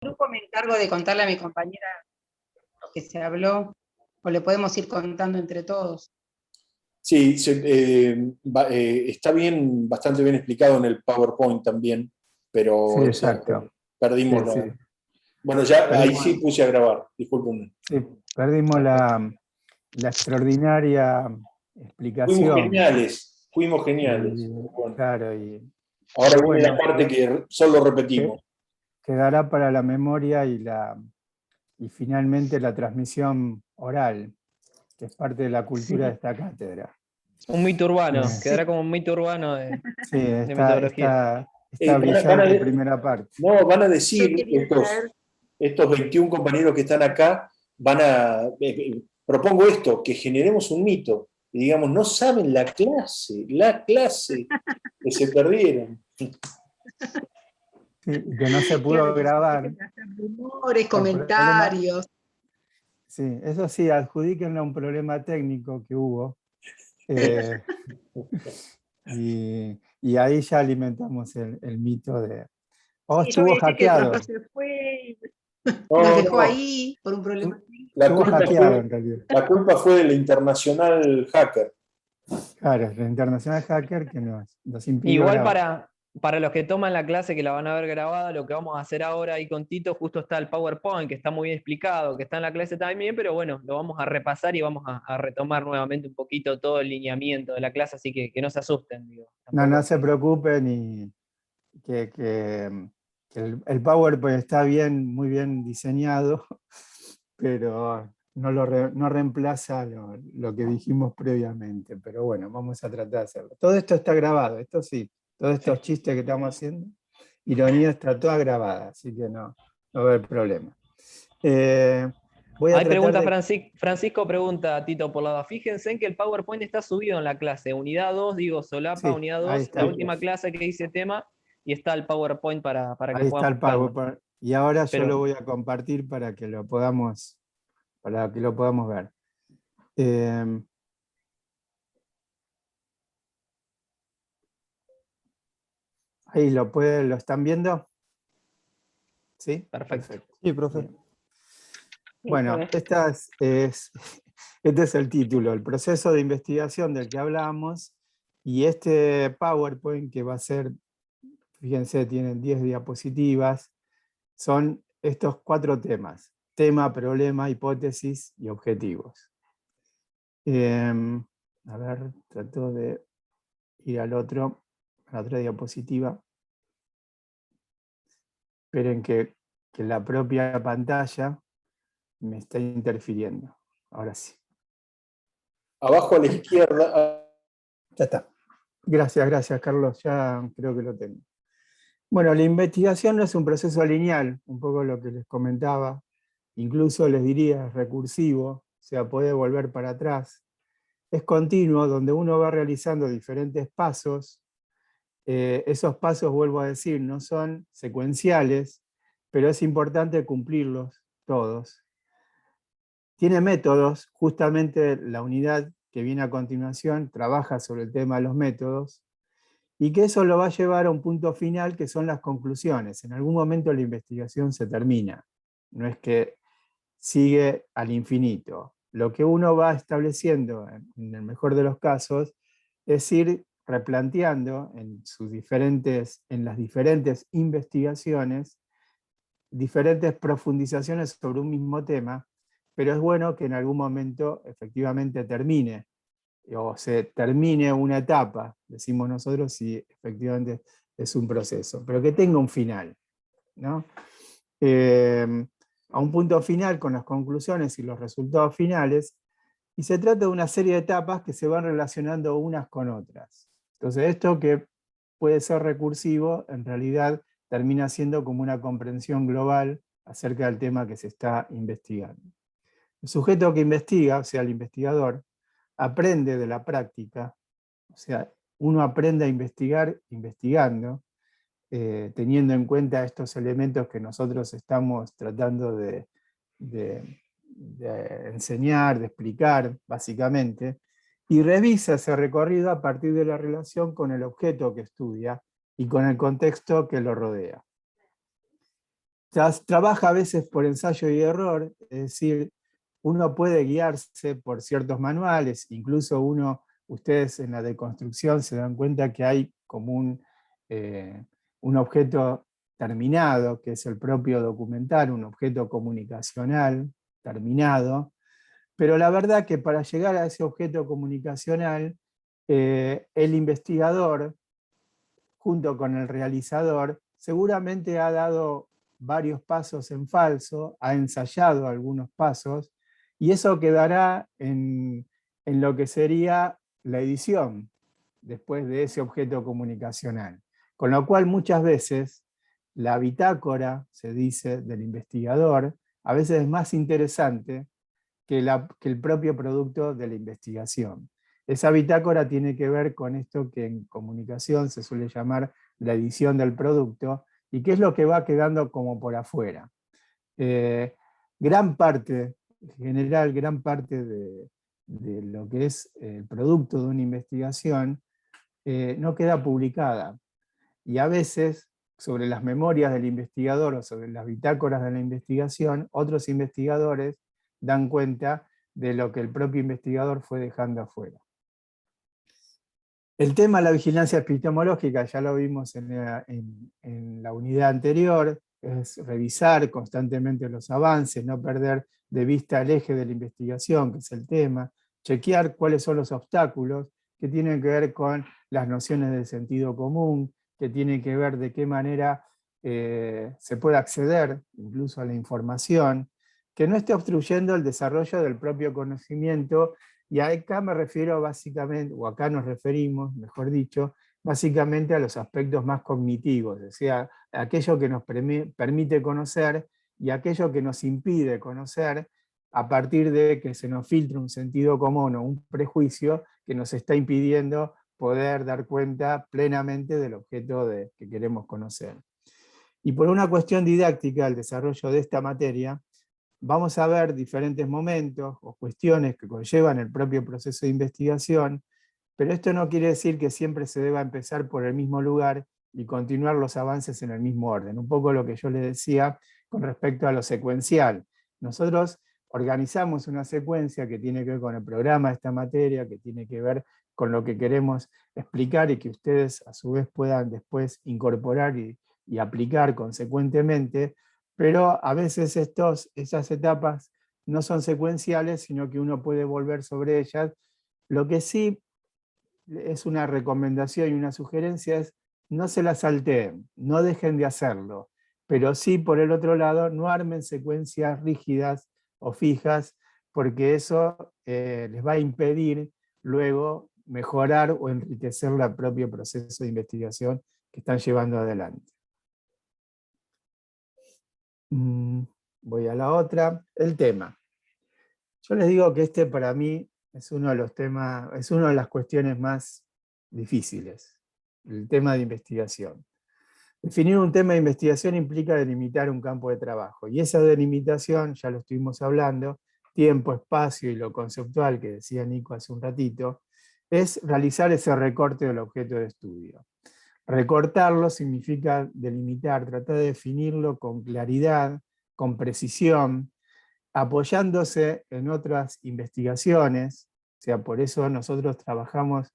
grupo me encargo de contarle a mi compañera lo que se habló, o le podemos ir contando entre todos. Sí, está bien, bastante bien explicado en el PowerPoint también, Sí, pero exacto. perdimos Sí, la... sí. Bueno, ya ahí Perdimos, sí puse a grabar, discúlpenme. sí, perdimos la extraordinaria Fuimos explicación. geniales, fuimos geniales. Y, Bueno, claro, ahora pero viene la bueno, parte que solo repetimos. quedará para la memoria y finalmente la transmisión oral, que es parte de la cultura de Sí. esta cátedra. Un mito urbano, Sí. quedará como un mito urbano de Sí, metodología. está Van brillante primera parte. no, van a Yo decir quería traer, estos 21 compañeros que están acá, propongo esto, que generemos un mito. Y digamos, no saben la clase que se perdieron. Sí, y que no se claro, pudo que se grabar empiecen a hacer rumores, por problemas. comentarios. Sí, eso sí, adjudíquenle a un problema técnico que hubo. eh, y ahí ya alimentamos el mito de, oh, Sí, yo voy estuvo a decir que de pronto hackeado. se fue, nos No, dejó no, ahí por un problema. la Estuvo culpa hackeado en realidad. la culpa fue del internacional hacker. Claro, la Internacional Hacker que nos impidió Igual grabar. para los que toman la clase, que la van a ver grabada, lo que vamos a hacer ahora ahí con Tito, justo está el PowerPoint, que está muy bien explicado, que está en la clase también, pero bueno, lo vamos a repasar y vamos a retomar nuevamente un poquito todo el lineamiento de la clase, así que no se asusten, digo. No, Tampoco no es se que... preocupen y que el PowerPoint está bien, muy bien diseñado, pero no reemplaza lo que dijimos previamente. Pero bueno, vamos a tratar de hacerlo. Todo esto está grabado, esto sí, todos estos chistes que estamos haciendo, ironía está toda grabada, así que no va a haber problema. Voy a Hay tratar pregunta, de... Francisco pregunta, Tito, por lado. Fíjense en que el PowerPoint está subido en la clase. Unidad 2, digo, solapa, Sí, unidad ahí 2, la está. última clase que dice tema, y está el PowerPoint para que Ahí está puedan el buscarlo. PowerPoint. Y ahora yo lo Pero voy a compartir para que lo podamos ver. Eh, Ahí lo están viendo. ¿Sí? perfecto. Perfecto. Sí, profe. Bien. Bueno, este es el título, el proceso de investigación del que hablamos, y este PowerPoint que va a ser, fíjense, tienen 10 diapositivas, son estos 4 temas: tema, problema, hipótesis y objetivos. A ver, trato de ir a la otra diapositiva. Esperen que la propia pantalla me está interfiriendo. Ahora sí. Abajo a la izquierda. Ya está. Gracias, Carlos. Ya creo que lo tengo. Bueno, la investigación no es un proceso lineal, un poco lo que les comentaba. Incluso les diría, es recursivo, o sea, puede volver para atrás. Es continuo, donde uno va realizando diferentes pasos. Esos pasos, vuelvo a decir, no son secuenciales, pero es importante cumplirlos todos. Tiene métodos, justamente la unidad que viene a continuación trabaja sobre el tema de los métodos, y que eso lo va a llevar a un punto final que son las conclusiones. En algún momento la investigación se termina, no es que sigue al infinito. Lo que uno va estableciendo, en el mejor de los casos, es ir replanteando en las diferentes investigaciones, diferentes profundizaciones sobre un mismo tema, pero es bueno que en algún momento efectivamente termine, o se termine una etapa, decimos nosotros, si efectivamente es un proceso, pero que tenga un final, ¿no? A un punto final con las conclusiones y los resultados finales, y se trata de una serie de etapas que se van relacionando unas con otras. Entonces, esto que puede ser recursivo, en realidad termina siendo como una comprensión global acerca del tema que se está investigando. El sujeto que investiga, o sea, el investigador, aprende de la práctica, o sea, uno aprende a investigar investigando, teniendo en cuenta estos elementos que nosotros estamos tratando de enseñar, de explicar, básicamente, y revisa ese recorrido a partir de la relación con el objeto que estudia y con el contexto que lo rodea. trabaja a veces por ensayo y error, es decir, uno puede guiarse por ciertos manuales, incluso ustedes en la deconstrucción se dan cuenta que hay como un objeto terminado, que es el propio documental, un objeto comunicacional terminado, pero la verdad que para llegar a ese objeto comunicacional, el investigador, junto con el realizador, seguramente ha dado varios pasos en falso, ha ensayado algunos pasos, y eso quedará en lo que sería la edición, después de ese objeto comunicacional. Con lo cual muchas veces la bitácora, se dice, del investigador, a veces es más interesante que el propio producto de la investigación. Esa bitácora tiene que ver con esto que en comunicación se suele llamar la edición del producto, y qué es lo que va quedando como por afuera. Gran parte, en general, gran parte de lo que es el producto de una investigación no queda publicada. Y a veces, sobre las memorias del investigador o sobre las bitácoras de la investigación, otros investigadores dan cuenta de lo que el propio investigador fue dejando afuera. El tema de la vigilancia epistemológica, ya lo vimos en la unidad anterior, es revisar constantemente los avances, no perder de vista el eje de la investigación, que es el tema, chequear cuáles son los obstáculos, que tienen que ver con las nociones del sentido común, que tienen que ver de qué manera se puede acceder incluso a la información, que no esté obstruyendo el desarrollo del propio conocimiento. Y acá me refiero básicamente, o acá nos referimos, mejor dicho, básicamente a los aspectos más cognitivos, o sea, aquello que nos permite conocer y aquello que nos impide conocer a partir de que se nos filtra un sentido común o un prejuicio que nos está impidiendo poder dar cuenta plenamente del objeto que queremos conocer. Y por una cuestión didáctica, el desarrollo de esta materia, vamos a ver diferentes momentos o cuestiones que conllevan el propio proceso de investigación, pero esto no quiere decir que siempre se deba empezar por el mismo lugar y continuar los avances en el mismo orden. Un poco lo que yo les decía con respecto a lo secuencial. Nosotros organizamos una secuencia que tiene que ver con el programa de esta materia, que tiene que ver con lo que queremos explicar y que ustedes a su vez puedan después incorporar y aplicar consecuentemente, pero a veces esas etapas no son secuenciales, sino que uno puede volver sobre ellas. Lo que sí es una recomendación y una sugerencia es no se la salteen, no dejen de hacerlo, pero sí, por el otro lado, no armen secuencias rígidas o fijas, porque eso les va a impedir luego mejorar o enriquecer el propio proceso de investigación que están llevando adelante. Voy a la otra, el tema. Yo les digo que este para mí es uno de los temas, es una de las cuestiones más difíciles, el tema de investigación. Definir un tema de investigación implica delimitar un campo de trabajo, y esa delimitación, ya lo estuvimos hablando, tiempo, espacio y lo conceptual que decía Nico hace un ratito, es realizar ese recorte del objeto de estudio. Recortarlo significa delimitar, tratar de definirlo con claridad, con precisión, apoyándose en otras investigaciones. O sea, por eso nosotros trabajamos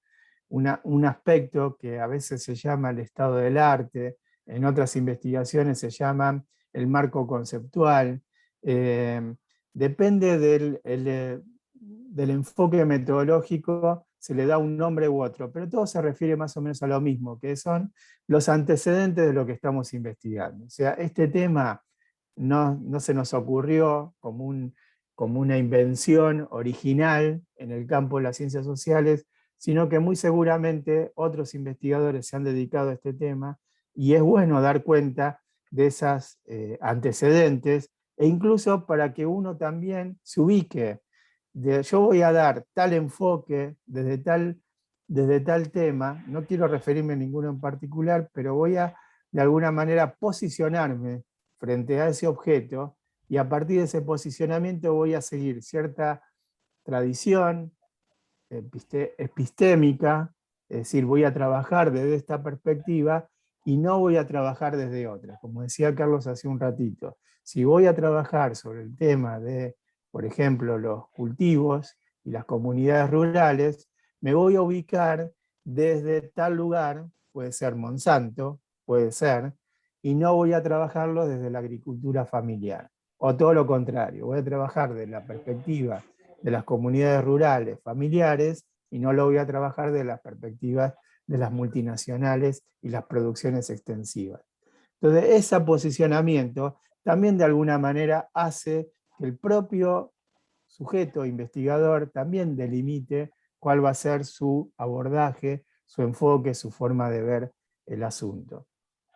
un aspecto que a veces se llama el estado del arte, en otras investigaciones se llama el marco conceptual. Depende del enfoque metodológico, se le da un nombre u otro, pero todo se refiere más o menos a lo mismo, que son los antecedentes de lo que estamos investigando. O sea, este tema no se nos ocurrió como una invención original en el campo de las ciencias sociales, sino que muy seguramente otros investigadores se han dedicado a este tema, y es bueno dar cuenta de esos antecedentes, e incluso para que uno también se ubique. Yo voy a dar tal enfoque desde tal tema, no quiero referirme a ninguno en particular, pero voy a de alguna manera posicionarme frente a ese objeto, y a partir de ese posicionamiento voy a seguir cierta tradición epistémica, es decir, voy a trabajar desde esta perspectiva, y no voy a trabajar desde otras. Como decía Carlos hace un ratito, si voy a trabajar sobre el tema de, por ejemplo, los cultivos y las comunidades rurales, me voy a ubicar desde tal lugar, puede ser Monsanto, puede ser, y no voy a trabajarlo desde la agricultura familiar. O todo lo contrario, voy a trabajar desde la perspectiva de las comunidades rurales, familiares, y no lo voy a trabajar desde las perspectivas de las multinacionales y las producciones extensivas. Entonces, ese posicionamiento también de alguna manera hace que el propio sujeto investigador también delimite cuál va a ser su abordaje, su enfoque, su forma de ver el asunto.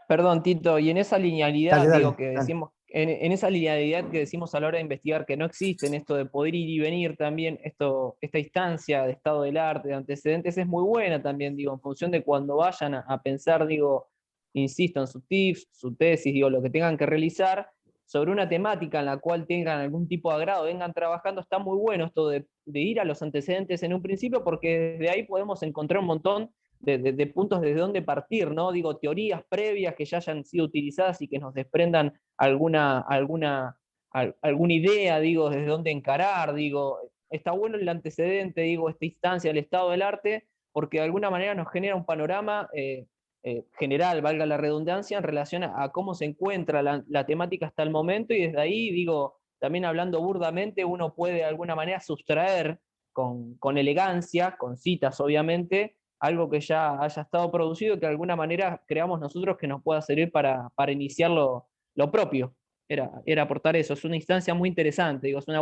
Perdón, Tito, y en esa linealidad, Dale, digo, dale, que dale. decimos, en esa linealidad que decimos a la hora de investigar, que no existe en esto de poder ir y venir también, esta instancia de estado del arte, de antecedentes, es muy buena también, digo, en función de cuando vayan a pensar, digo, insisto, en sus tips, su tesis, digo, lo que tengan que realizar, sobre una temática en la cual tengan algún tipo de agrado, vengan trabajando, está muy bueno esto de ir a los antecedentes en un principio, porque desde ahí podemos encontrar un montón de puntos desde dónde partir, ¿no? Digo, teorías previas que ya hayan sido utilizadas y que nos desprendan alguna idea, digo, desde dónde encarar, digo, está bueno el antecedente, digo, esta instancia del estado del arte, porque de alguna manera nos genera un panorama general, valga la redundancia, en relación a cómo se encuentra la temática hasta el momento, y desde ahí, digo, también hablando burdamente, uno puede de alguna manera sustraer con elegancia, con citas obviamente, algo que ya haya estado producido y que de alguna manera creamos nosotros que nos pueda servir para iniciar lo propio. Era aportar eso. Es una instancia muy interesante, digo, es un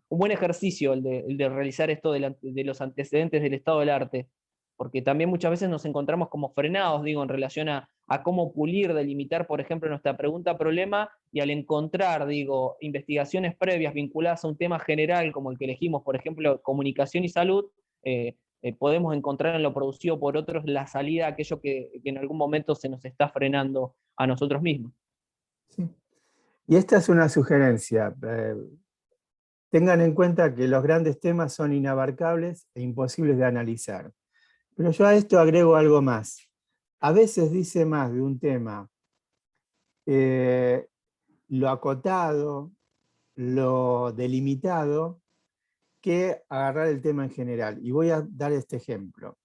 buen ejercicio el de realizar esto de los antecedentes del estado del arte, porque también muchas veces nos encontramos como frenados, digo, en relación a cómo pulir, delimitar, por ejemplo, nuestra pregunta-problema, y al encontrar, digo, investigaciones previas vinculadas a un tema general como el que elegimos, por ejemplo, comunicación y salud, podemos encontrar en lo producido por otros la salida a aquello que en algún momento se nos está frenando a nosotros mismos. Sí. Y esta es una sugerencia. Tengan en cuenta que los grandes temas son inabarcables e imposibles de analizar. Pero yo a esto agrego algo más. A veces dice más de un tema lo acotado, lo delimitado, que agarrar el tema en general. Y voy a dar este ejemplo.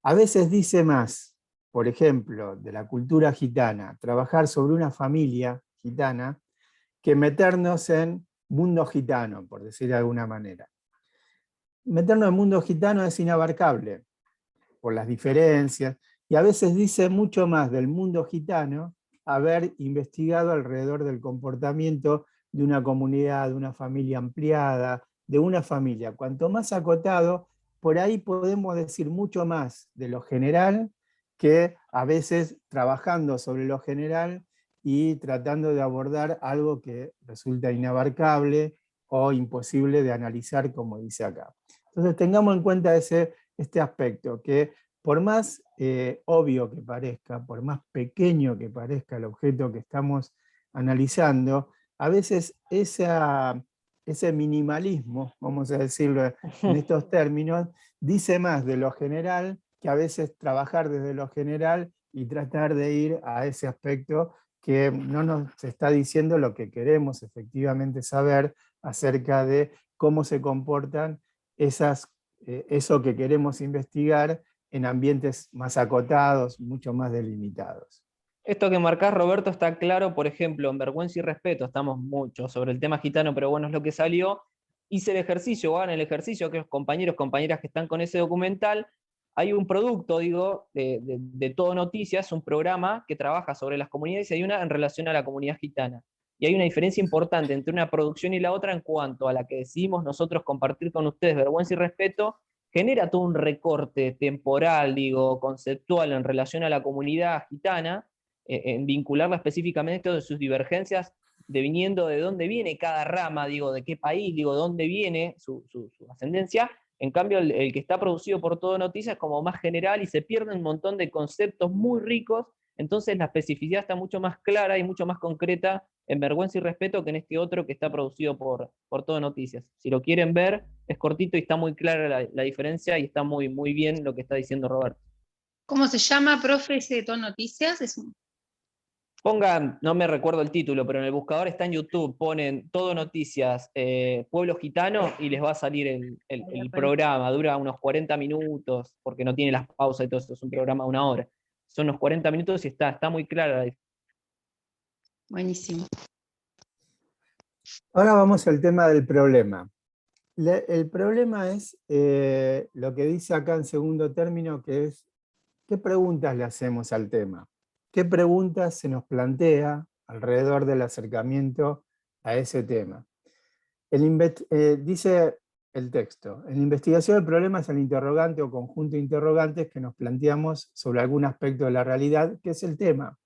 A veces dice más, por ejemplo, de la cultura gitana, trabajar sobre una familia gitana, que meternos en mundo gitano, por decir de alguna manera. Meternos en mundo gitano es inabarcable, por las diferencias, y a veces dice mucho más del mundo gitano haber investigado alrededor del comportamiento de una comunidad, de una familia ampliada, de una familia. Cuanto más acotado, por ahí podemos decir mucho más de lo general que a veces trabajando sobre lo general y tratando de abordar algo que resulta inabarcable o imposible de analizar, como dice acá. Entonces tengamos en cuenta este aspecto, que por más obvio que parezca, por más pequeño que parezca el objeto que estamos analizando, a veces ese minimalismo, vamos a decirlo en estos términos, dice más de lo general que a veces trabajar desde lo general y tratar de ir a ese aspecto que no nos está diciendo lo que queremos efectivamente saber acerca de cómo se comportan eso que queremos investigar en ambientes más acotados, mucho más delimitados. Esto que marcás, Roberto, está claro, por ejemplo, en Vergüenza y Respeto, estamos mucho sobre el tema gitano, pero bueno, es lo que salió. Hice el ejercicio, hagan el ejercicio, que los compañeros, compañeras que están con ese documental, hay un producto, digo, de Todo Noticias, un programa que trabaja sobre las comunidades, y hay una en relación a la comunidad gitana. Y hay una diferencia importante entre una producción y la otra en cuanto a la que decidimos nosotros compartir con ustedes, Vergüenza y Respeto, genera todo un recorte temporal, digo, conceptual en relación a la comunidad gitana, en vincularla específicamente de sus divergencias, deviniendo de dónde viene cada rama, digo, de qué país, digo, de dónde viene su ascendencia. En cambio, el que está producido por Todo Noticias es como más general y se pierde un montón de conceptos muy ricos, entonces la especificidad está mucho más clara y mucho más concreta en Vergüenza y Respeto que en este otro que está producido por Todo Noticias. Si lo quieren ver, es cortito y está muy clara la diferencia, y está muy bien lo que está diciendo Roberto. ¿Cómo se llama, profe, ese de Todo Noticias? Pongan, no me recuerdo el título, pero en el buscador está en YouTube, ponen Todo Noticias, Pueblo Gitano, y les va a salir el programa. Dura unos 40 minutos, porque no tiene las pausas y todo eso, es un programa de 1 hora. Son unos 40 minutos y está muy clara. Buenísimo. Ahora vamos al tema del problema. El problema es lo que dice acá en segundo término, que es ¿qué preguntas le hacemos al tema? ¿Qué preguntas se nos plantea alrededor del acercamiento a ese tema? Dice el texto, en la investigación del problema es el interrogante o conjunto de interrogantes que nos planteamos sobre algún aspecto de la realidad, que es el tema,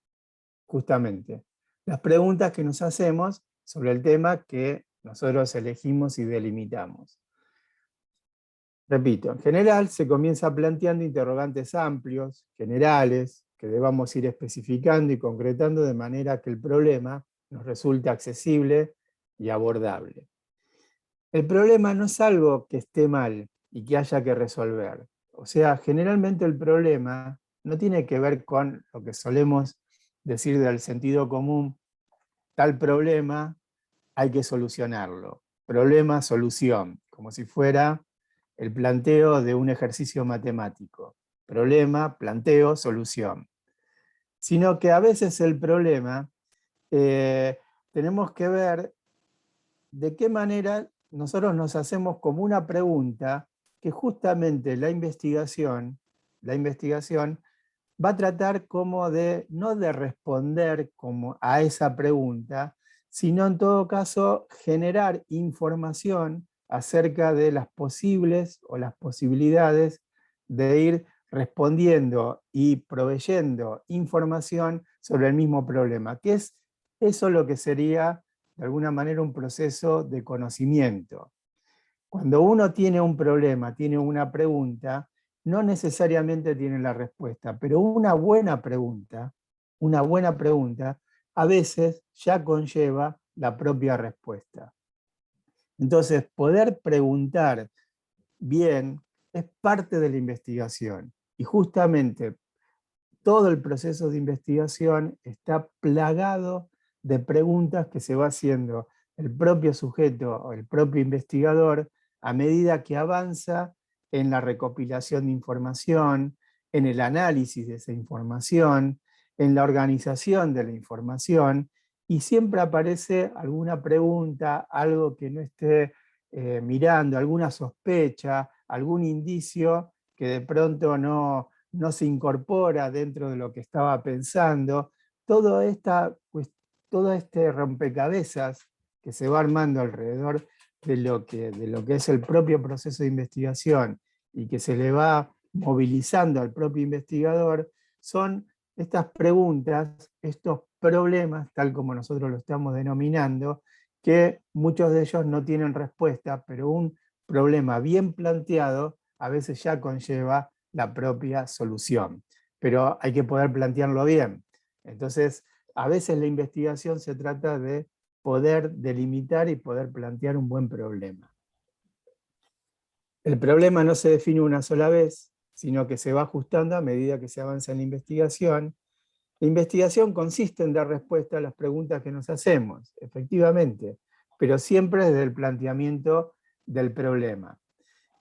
justamente. Las preguntas que nos hacemos sobre el tema que nosotros elegimos y delimitamos. Repito, en general se comienza planteando interrogantes amplios, generales, que debamos ir especificando y concretando de manera que el problema nos resulte accesible y abordable. El problema no es algo que esté mal y que haya que resolver. O sea, generalmente el problema no tiene que ver con lo que solemos decir del sentido común, tal problema hay que solucionarlo. Problema, solución, como si fuera el planteo de un ejercicio matemático. Problema, planteo, solución. Sino que a veces el problema tenemos que ver de qué manera nosotros nos hacemos como una pregunta que justamente la investigación va a tratar como de, no de responder como a esa pregunta, sino en todo caso generar información acerca de las posibles o las posibilidades de ir respondiendo y proveyendo información sobre el mismo problema, que es eso lo que sería de alguna manera un proceso de conocimiento. Cuando uno tiene un problema, tiene una pregunta, no necesariamente tiene la respuesta, pero una buena pregunta a veces ya conlleva la propia respuesta. Entonces, poder preguntar bien es parte de la investigación y justamente todo el proceso de investigación está plagado de preguntas que se va haciendo el propio sujeto o el propio investigador a medida que avanza en la recopilación de información, en el análisis de esa información, en la organización de la información, y siempre aparece alguna pregunta, algo que no esté mirando, alguna sospecha, algún indicio que de pronto no se incorpora dentro de lo que estaba pensando. Todo este rompecabezas que se va armando alrededor de lo que es el propio proceso de investigación y que se le va movilizando al propio investigador, son estas preguntas, estos problemas, tal como nosotros lo estamos denominando, que muchos de ellos no tienen respuesta, pero un problema bien planteado a veces ya conlleva la propia solución. Pero hay que poder plantearlo bien. Entonces, a veces la investigación se trata de poder delimitar y poder plantear un buen problema. El problema no se define una sola vez, sino que se va ajustando a medida que se avanza en la investigación. La investigación consiste en dar respuesta a las preguntas que nos hacemos, efectivamente, pero siempre desde el planteamiento del problema.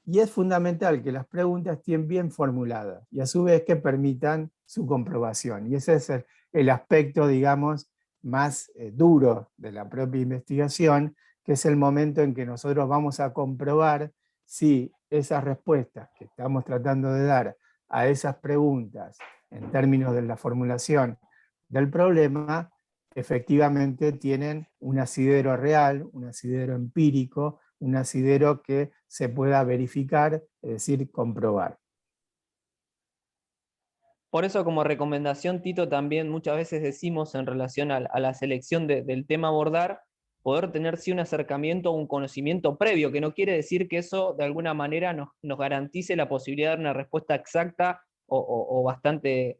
Y es fundamental que las preguntas estén bien formuladas y a su vez que permitan su comprobación. Y ese es el aspecto, digamos, más duro de la propia investigación, que es el momento en que nosotros vamos a comprobar si esas respuestas que estamos tratando de dar a esas preguntas en términos de la formulación del problema, efectivamente tienen un asidero real, un asidero empírico, un asidero que se pueda verificar, es decir, comprobar. Por eso, como recomendación, Tito, también muchas veces decimos en relación a la selección del tema a abordar, poder tener sí un acercamiento o un conocimiento previo, que no quiere decir que eso de alguna manera nos garantice la posibilidad de dar una respuesta exacta o bastante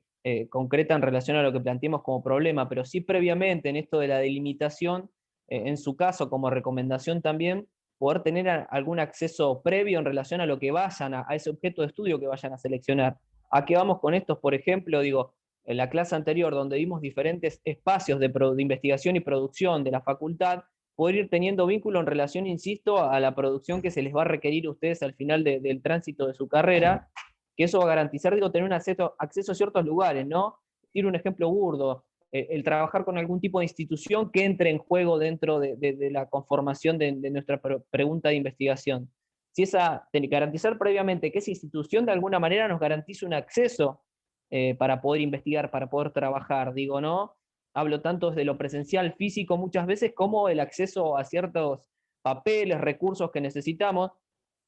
concreta en relación a lo que planteemos como problema, pero sí previamente en esto de la delimitación, en su caso como recomendación también, poder tener algún acceso previo en relación a lo que vayan, a ese objeto de estudio que vayan a seleccionar. ¿A qué vamos con estos? Por ejemplo, digo, en la clase anterior, donde vimos diferentes espacios de investigación y producción de la facultad, poder ir teniendo vínculo en relación, insisto, a la producción que se les va a requerir a ustedes al final del tránsito de su carrera, que eso va a garantizar, digo, tener un acceso a ciertos lugares, ¿no? Tiro un ejemplo burdo, el trabajar con algún tipo de institución que entre en juego dentro de la conformación de nuestra pregunta de investigación. Si garantizar previamente que esa institución de alguna manera nos garantice un acceso para poder investigar, para poder trabajar, digo, ¿no? Hablo tanto desde lo presencial, físico muchas veces, como el acceso a ciertos papeles, recursos que necesitamos.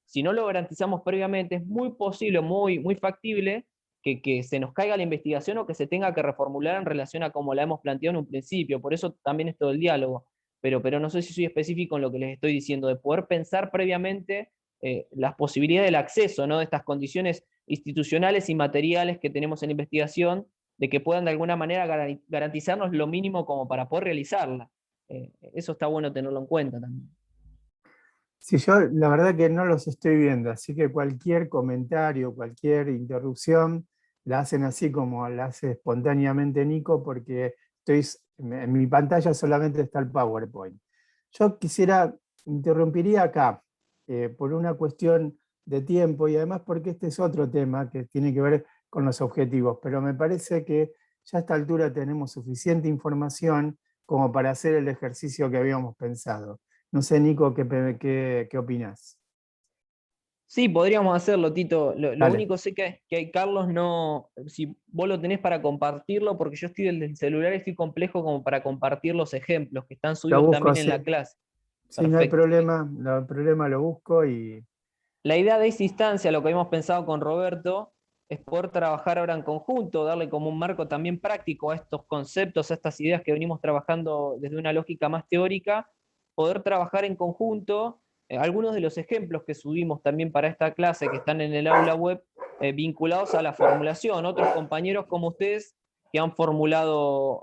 Si no lo garantizamos previamente, es muy posible, muy factible, que se nos caiga la investigación o que se tenga que reformular en relación a como la hemos planteado en un principio. Por eso también es todo el diálogo. Pero no sé si soy específico en lo que les estoy diciendo, de poder pensar previamente las posibilidades del acceso, ¿no? De estas condiciones institucionales y materiales que tenemos en la investigación, de que puedan de alguna manera garantizarnos lo mínimo como para poder realizarla. Eso está bueno tenerlo en cuenta también. Sí, yo la verdad que no los estoy viendo, así que cualquier comentario, cualquier interrupción, la hacen así como la hace espontáneamente Nico, porque en mi pantalla solamente está el PowerPoint. Yo interrumpiría acá, por una cuestión de tiempo y además porque este es otro tema que tiene que ver con los objetivos, pero me parece que ya a esta altura tenemos suficiente información como para hacer el ejercicio que habíamos pensado. No sé, Nico, ¿qué opinás? Sí, podríamos hacerlo, Tito. Lo Dale, único sé que Carlos no, si vos lo tenés para compartirlo, porque yo estoy del celular y estoy complejo como para compartir los ejemplos que están lo subidos busco, también en sí. la clase. Sí, no hay Perfecto. problema, no hay problema, lo busco y... La idea de esta instancia, lo que habíamos pensado con Roberto, es poder trabajar ahora en conjunto, darle como un marco también práctico a estos conceptos, a estas ideas que venimos trabajando desde una lógica más teórica, poder trabajar en conjunto. Algunos de los ejemplos que subimos también para esta clase, que están en el aula web, vinculados a la formulación. Otros compañeros como ustedes que han formulado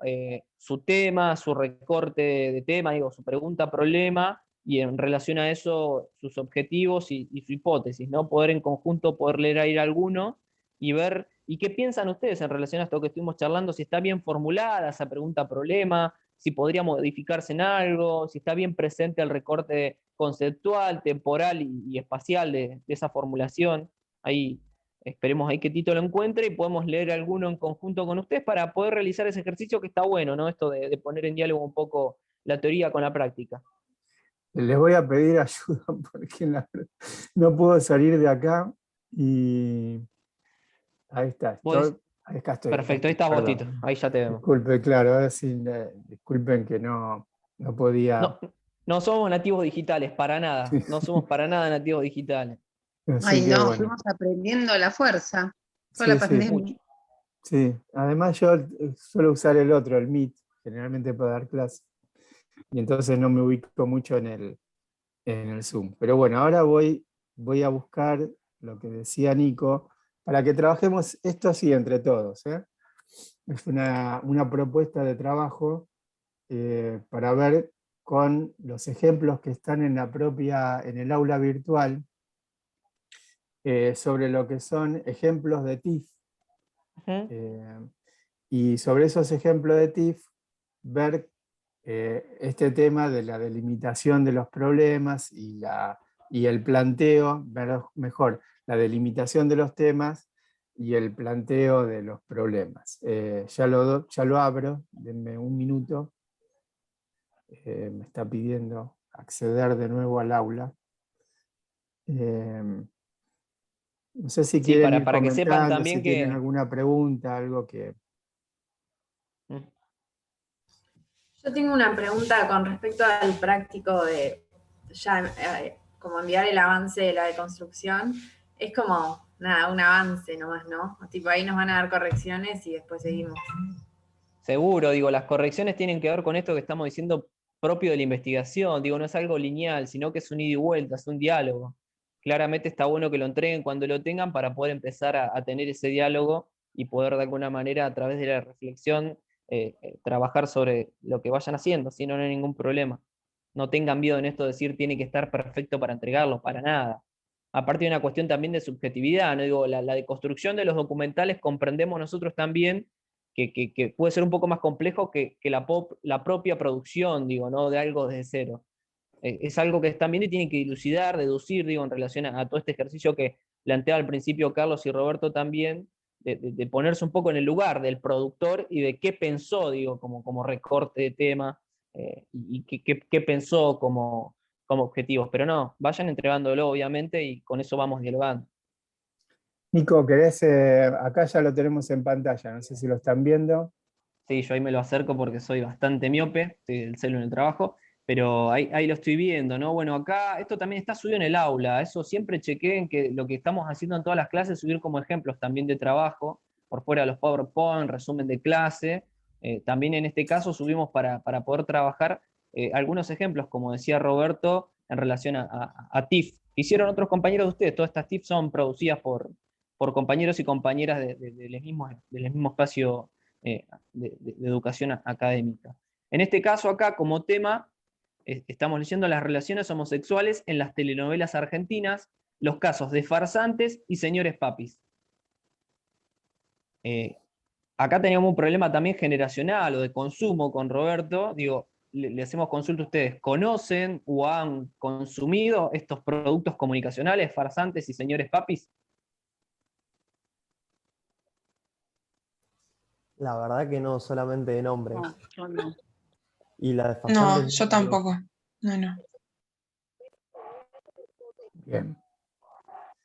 su tema, su recorte de tema, digo, su pregunta-problema, y en relación a eso sus objetivos y su hipótesis, ¿no? Poder en conjunto, poder leer ahí alguno y ver, ¿y qué piensan ustedes en relación a esto que estuvimos charlando? Si está bien formulada esa pregunta-problema, si podría modificarse en algo, si está bien presente el recorte conceptual, temporal y espacial de esa formulación. Ahí esperemos ahí que Tito lo encuentre y podemos leer alguno en conjunto con ustedes para poder realizar ese ejercicio que está bueno, ¿no? Esto de poner en diálogo un poco la teoría con la práctica. Les voy a pedir ayuda porque no puedo salir de acá y ahí está, Vos acá estoy, Perfecto, ahí estás vos, Tito. perdón. Ahí ya te vemos. Disculpe, claro, ahora sí, disculpen que no podía. No, no somos nativos digitales, para nada. No somos para nada nativos digitales. Así Ay, que no, bueno, fuimos aprendiendo a la fuerza, toda la sí, sí, pandemia. Mucho. sí. Además yo suelo usar el otro, el Meet, generalmente para dar clase, y entonces no me ubico mucho en el Zoom. Pero bueno, ahora voy a buscar lo que decía Nico, para que trabajemos esto así entre todos, ¿eh? Es una propuesta de trabajo para ver con los ejemplos que están en el aula virtual, sobre lo que son ejemplos de TIF, Ujú. y sobre esos ejemplos de TIF ver este tema de la delimitación de los problemas y el planteo, ver mejor la delimitación de los temas y el planteo de los problemas. Ya lo abro, denme un minuto. Me está pidiendo acceder de nuevo al aula. No sé si Sí, quieren ir para que sepan comentando, si también tienen que. alguna pregunta, algo que... Yo tengo una pregunta con respecto al práctico de ya como enviar el avance de la deconstrucción. Es como, nada, un avance nomás, ¿no? Tipo, ahí nos van a dar correcciones y después seguimos. Seguro, digo, las correcciones tienen que ver con esto que estamos diciendo propio de la investigación. Digo, no es algo lineal, sino que es un ida y vuelta, es un diálogo. Claramente está bueno que lo entreguen cuando lo tengan para poder empezar a tener ese diálogo y poder de alguna manera a través de la reflexión trabajar sobre lo que vayan haciendo, si no, no hay ningún problema. No tengan miedo en esto de decir tiene que estar perfecto para entregarlo, para nada. aparte de una cuestión también de subjetividad, ¿no? Digo, la deconstrucción de los documentales comprendemos nosotros también que puede ser un poco más complejo que la propia producción, digo, ¿no? De algo desde cero. Es algo que están viendo y tienen que dilucidar, deducir, digo, en relación a todo este ejercicio que planteaba al principio Carlos y Roberto también, de ponerse un poco en el lugar del productor y de qué pensó, digo, como recorte de tema, y qué pensó como objetivos. Pero no, vayan entregándolo, obviamente, y con eso vamos dialogando. Nico, ¿querés? Acá ya lo tenemos en pantalla, no sé si lo están viendo. Sí, yo ahí me lo acerco porque soy bastante miope, estoy del celu en el trabajo, pero ahí lo estoy viendo, ¿no? Bueno, acá esto también está subido en el aula, eso siempre chequeen que lo que estamos haciendo en todas las clases es subir como ejemplos también de trabajo, por fuera de los PowerPoint, resumen de clase, también en este caso subimos para poder trabajar algunos ejemplos, como decía Roberto, en relación a TIF. Hicieron otros compañeros de ustedes, todas estas TIF son producidas por compañeros y compañeras del mismo espacio de educación académica. En este caso acá, como tema, estamos leyendo las relaciones homosexuales en las telenovelas argentinas, los casos de farsantes y señores papis. Acá teníamos un problema también generacional o de consumo con Roberto. Digo, le hacemos consulta a ustedes. ¿Conocen o han consumido estos productos comunicacionales, farsantes y señores papis? La verdad que no, solamente de nombre. No, yo no. Y la de No, farsantes yo no la conozco. tampoco. No. Bien.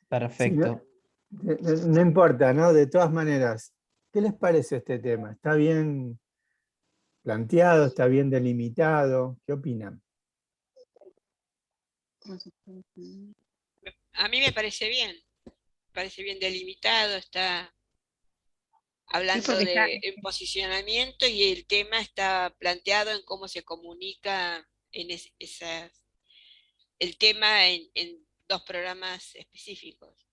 Perfecto. Sí, no importa, ¿no? De todas maneras, ¿qué les parece este tema? ¿Está bien planteado? ¿Está bien delimitado? ¿Qué opinan? A mí me parece bien delimitado, está hablando porque está- de posicionamiento y el tema está planteado en cómo se comunica el tema en dos programas específicos,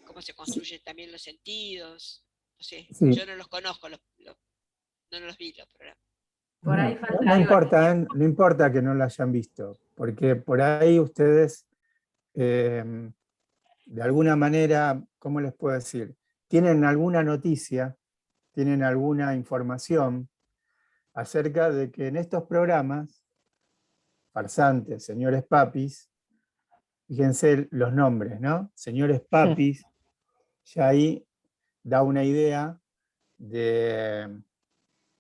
cómo se construyen también los sentidos, no sé, Sí. yo no los conozco, no los vi los programas. Por ahí No, falta no algo. importa, ¿eh? No importa que no lo hayan visto, porque por ahí ustedes, de alguna manera, ¿cómo les puedo decir? Tienen alguna noticia, tienen alguna información acerca de que en estos programas, farsantes, señores papis, fíjense los nombres, ¿no? Señores papis, ya ahí da una idea de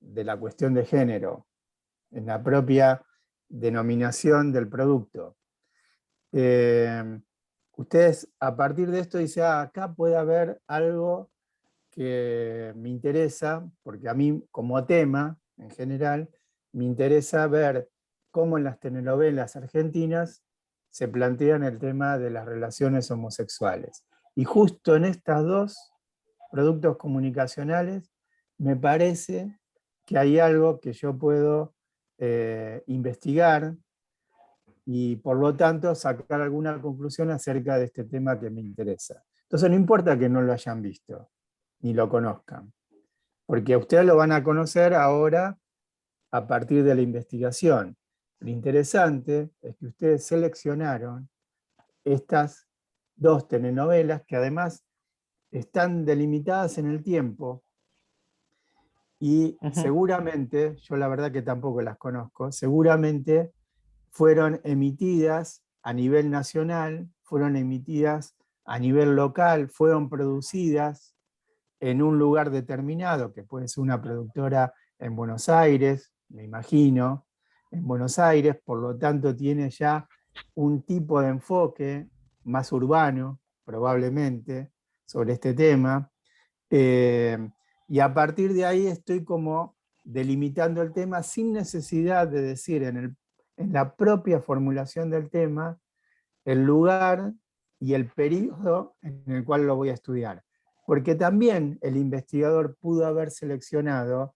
la cuestión de género, en la propia denominación del producto. Ustedes a partir de esto dicen, acá puede haber algo que me interesa, porque a mí como tema en general, me interesa ver cómo en las telenovelas argentinas se plantean el tema de las relaciones homosexuales. Y justo en estas dos productos comunicacionales me parece que hay algo que yo puedo investigar y por lo tanto sacar alguna conclusión acerca de este tema que me interesa. Entonces no importa que no lo hayan visto ni lo conozcan, porque ustedes lo van a conocer ahora a partir de la investigación. Lo interesante es que ustedes seleccionaron estas dos telenovelas que además están delimitadas en el tiempo y seguramente, yo la verdad que tampoco las conozco, seguramente fueron emitidas a nivel nacional, fueron emitidas a nivel local, fueron producidas en un lugar determinado, que puede ser una productora en Buenos Aires, me imagino, en Buenos Aires, por lo tanto tiene ya un tipo de enfoque más urbano, probablemente, sobre este tema. Y a partir de ahí estoy como delimitando el tema sin necesidad de decir en la propia formulación del tema el lugar y el periodo en el cual lo voy a estudiar. Porque también el investigador pudo haber seleccionado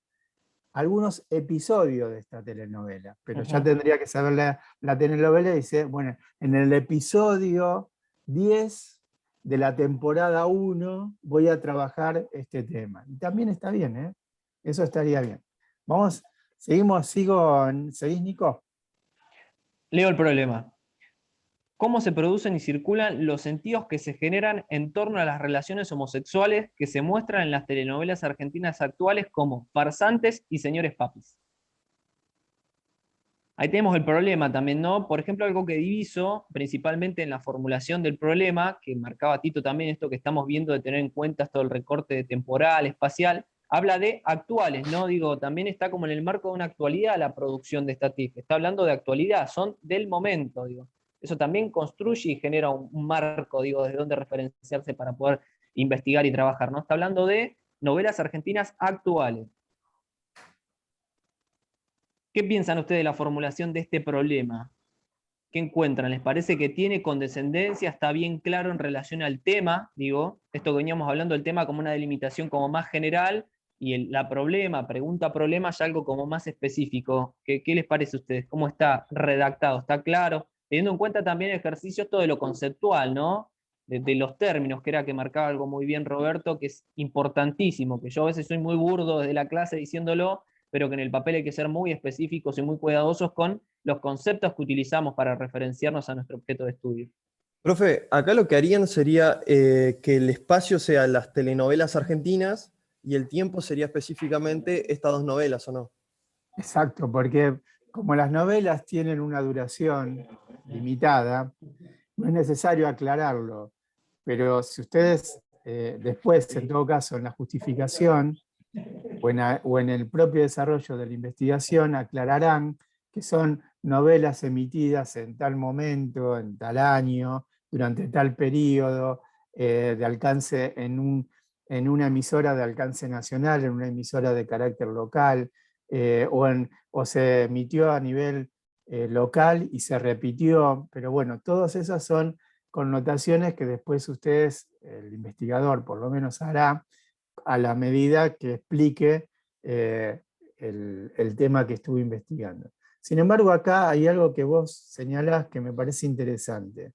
algunos episodios de esta telenovela, pero ya tendría que saber la telenovela y dice, bueno, en el episodio 10 de la temporada 1 voy a trabajar este tema. Y también está bien, ¿eh? Eso estaría bien. Vamos, ¿seguís, Nico? Leo el problema. cómo se producen y circulan los sentidos que se generan en torno a las relaciones homosexuales que se muestran en las telenovelas argentinas actuales como Farsantes y Señores Papis. Ahí tenemos el problema también, ¿no? Por ejemplo, algo que diviso, principalmente en la formulación del problema, que marcaba Tito también, esto que estamos viendo de tener en cuenta todo el recorte de temporal, espacial, habla de actuales, ¿no? Digo, también está como en el marco de una actualidad la producción de esta TIC, está hablando de actualidad, son del momento, digo. Eso también construye y genera un marco, digo, desde donde referenciarse para poder investigar y trabajar, ¿no? Está hablando de novelas argentinas actuales. ¿Qué piensan ustedes de la formulación de este problema? ¿Qué encuentran? ¿Les parece que tiene condescendencia? ¿Está bien claro en relación al tema? Digo, esto que veníamos hablando del tema como una delimitación como más general, y la pregunta-problema, ya algo como más específico. ¿Qué les parece a ustedes? ¿Cómo está redactado? ¿Está claro? Teniendo en cuenta también el ejercicio todo de lo conceptual, ¿no? De los términos, que era que marcaba algo muy bien Roberto, que es importantísimo, que yo a veces soy muy burdo desde la clase diciéndolo, pero que en el papel hay que ser muy específicos y muy cuidadosos con los conceptos que utilizamos para referenciarnos a nuestro objeto de estudio. Profe, acá lo que harían sería que el espacio sea las telenovelas argentinas y el tiempo sería específicamente estas dos novelas, ¿o no? Exacto, porque como las novelas tienen una duración limitada, no es necesario aclararlo, pero si ustedes después, en todo caso, en la justificación o en el propio desarrollo de la investigación, aclararán que son novelas emitidas en tal momento, en tal año, durante tal periodo, de alcance en una emisora de alcance nacional, en una emisora de carácter local, o se emitió a nivel local y se repitió, pero bueno, todas esas son connotaciones que después ustedes, el investigador por lo menos hará a la medida que explique el tema que estuve investigando. Sin embargo, acá hay algo que vos señalás que me parece interesante.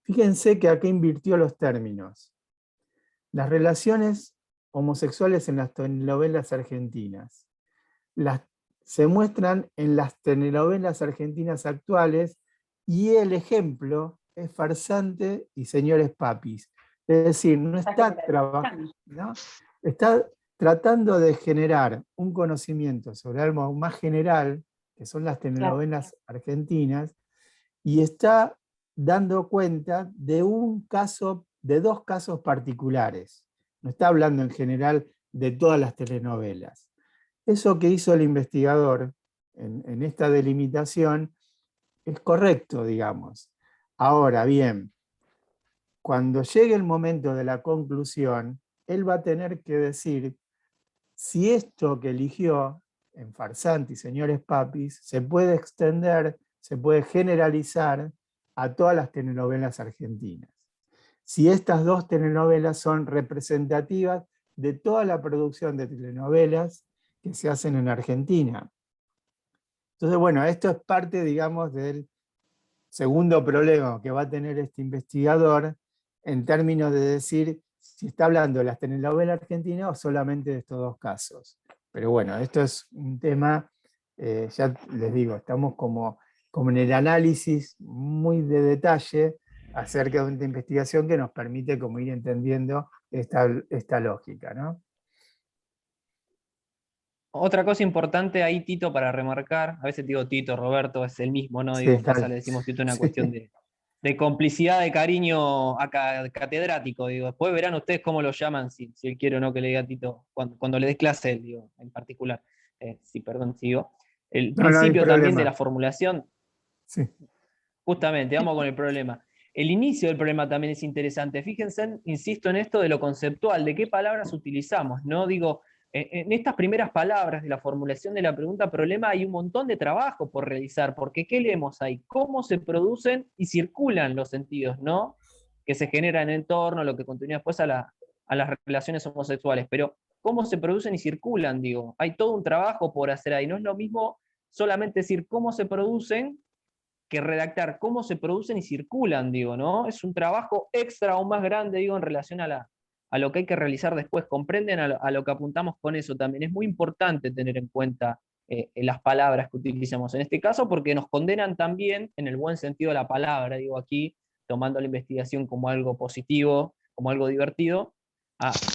Fíjense que acá invirtió los términos. Las relaciones homosexuales en las telenovelas argentinas. Se muestran en las telenovelas argentinas actuales y el ejemplo es Farsante y Señores Papis. Es decir, no está trabajando, ¿no? Está tratando de generar un conocimiento sobre algo más general, que son las telenovelas argentinas, y está dando cuenta de un caso, de dos casos particulares. No está hablando en general de todas las telenovelas. Eso que hizo el investigador en esta delimitación es correcto, digamos. Ahora bien, cuando llegue el momento de la conclusión, él va a tener que decir si esto que eligió en Farsante y Señores Papis se puede extender, se puede generalizar a todas las telenovelas argentinas. Si estas dos telenovelas son representativas de toda la producción de telenovelas que se hacen en Argentina. Entonces, bueno, esto es parte, digamos, del segundo problema que va a tener este investigador en términos de decir si está hablando de las telenovelas argentinas o solamente de estos dos casos. Pero bueno, esto es un tema, ya les digo, estamos como en el análisis muy de detalle acerca de una investigación que nos permite como ir entendiendo esta lógica, ¿no? Otra cosa importante ahí, Tito, para remarcar, a veces digo Tito, Roberto, es el mismo, ¿no? Sí, Digo, en casa le decimos Tito, una sí. cuestión de complicidad, de cariño catedrático, digo. Después verán ustedes cómo lo llaman, si él quiere o no que le diga Tito, cuando le des clase él, digo, en particular. Sí, perdón, sigo. El No, no hay principio también de problema. la formulación, Sí. justamente, vamos con el problema. El inicio del problema también es interesante. Fíjense, insisto en esto de lo conceptual, de qué palabras utilizamos, ¿no? Digo, en estas primeras palabras de la formulación de la pregunta problema hay un montón de trabajo por realizar, porque ¿qué leemos ahí? Cómo se producen y circulan los sentidos, ¿no? Que se generan en torno a lo que continúa después a las relaciones homosexuales, pero ¿cómo se producen y circulan? Digo, hay todo un trabajo por hacer ahí, no es lo mismo solamente decir cómo se producen que redactar cómo se producen y circulan, digo, ¿no? Es un trabajo extra aún más grande, digo, en relación a lo que hay que realizar después. ¿Comprenden a lo que apuntamos con eso también? Es muy importante tener en cuenta las palabras que utilicemos en este caso, porque nos condenan también, en el buen sentido de la palabra, digo aquí, tomando la investigación como algo positivo, como algo divertido,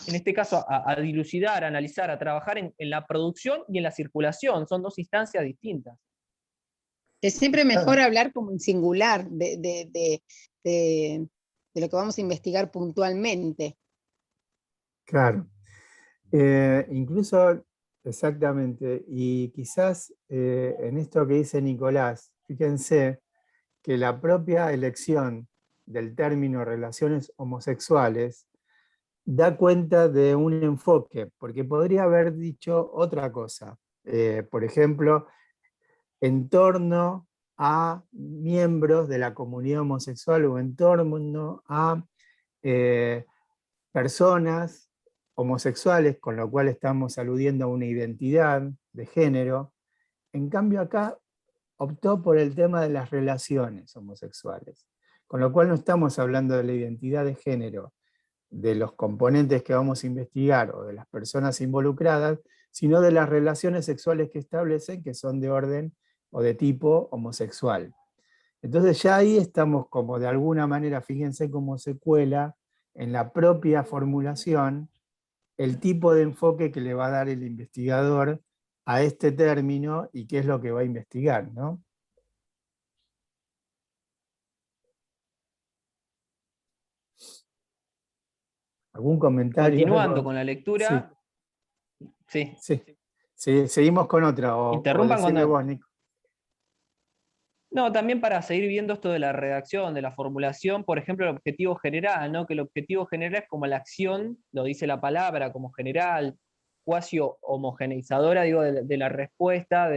en este caso a dilucidar, a analizar, a trabajar en la producción y en la circulación. Son dos instancias distintas. Es siempre mejor hablar como en singular de lo que vamos a investigar puntualmente. Claro. Incluso, exactamente, y quizás en esto que dice Nicolás, fíjense que la propia elección del término relaciones homosexuales da cuenta de un enfoque, porque podría haber dicho otra cosa. Por ejemplo, en torno a miembros de la comunidad homosexual o en torno a personas homosexuales, con lo cual estamos aludiendo a una identidad de género. En cambio acá optó por el tema de las relaciones homosexuales, con lo cual no estamos hablando de la identidad de género de los componentes que vamos a investigar o de las personas involucradas, sino de las relaciones sexuales que establecen, que son de orden o de tipo homosexual. Entonces ya ahí estamos como de alguna manera, fíjense cómo se cuela en la propia formulación el tipo de enfoque que le va a dar el investigador a este término y qué es lo que va a investigar, ¿no? ¿Algún comentario? Continuando ¿Algo? con la lectura, sí. Sí, seguimos con otra, o Interrumpan decime cuando... vos, Nico. No, también para seguir viendo esto de la redacción, de la formulación, por ejemplo, el objetivo general, ¿no? Que el objetivo general es como la acción, lo dice la palabra, como general, cuasi homogeneizadora, digo, de la respuesta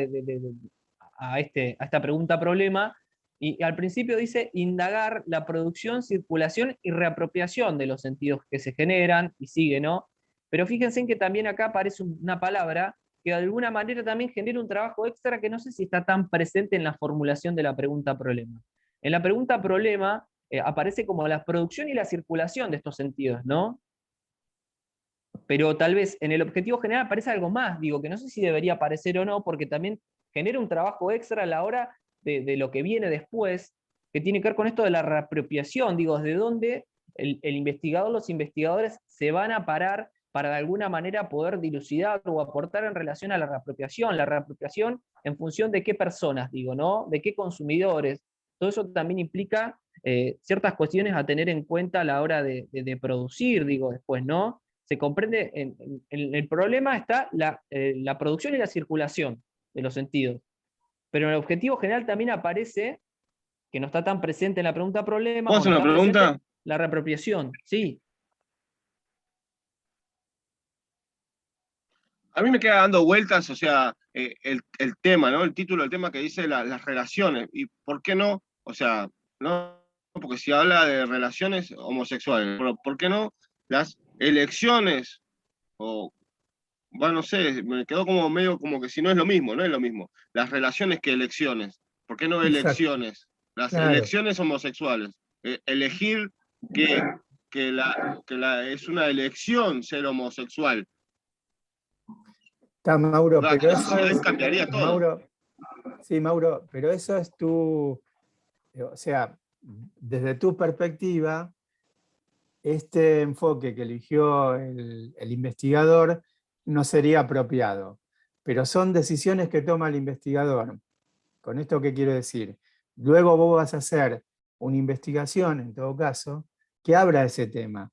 a esta pregunta-problema, y al principio dice indagar la producción, circulación y reapropiación de los sentidos que se generan, y sigue, ¿no? Pero fíjense en que también acá aparece una palabra que de alguna manera también genera un trabajo extra que no sé si está tan presente en la formulación de la pregunta-problema. En la pregunta-problema aparece como la producción y la circulación de estos sentidos, ¿no? Pero tal vez en el objetivo general aparece algo más, digo, que no sé si debería aparecer o no, porque también genera un trabajo extra a la hora de lo que viene después, que tiene que ver con esto de la reapropiación, digo, desde dónde el investigador, los investigadores se van a parar para de alguna manera poder dilucidar o aportar en relación a la reapropiación en función de qué personas, digo, ¿no? De qué consumidores. Todo eso también implica ciertas cuestiones a tener en cuenta a la hora de producir, digo, después, ¿no? Se comprende, en el problema está la producción y la circulación de los sentidos. Pero en el objetivo general también aparece, que no está tan presente en la pregunta-problema, ¿Puedo o no hacer una está presente, pregunta? la reapropiación, sí. A mí me queda dando vueltas, o sea, el tema, ¿no? El título del tema que dice las relaciones. ¿Y por qué no? O sea, no, porque si habla de relaciones homosexuales, pero ¿por qué no las elecciones? O, bueno, no sé, me quedó como medio como que si no es lo mismo, no es lo mismo. Las relaciones que elecciones. ¿Por qué no Exacto, elecciones? Las claro. elecciones homosexuales. Elegir es una elección ser homosexual. Está, Mauro, pero eso Ahí es, cambiaría todo. Mauro, sí, Mauro, pero eso es o sea, desde tu perspectiva, este enfoque que eligió el investigador no sería apropiado, pero son decisiones que toma el investigador. ¿Con esto qué quiero decir? Luego vos vas a hacer una investigación, en todo caso, que abra ese tema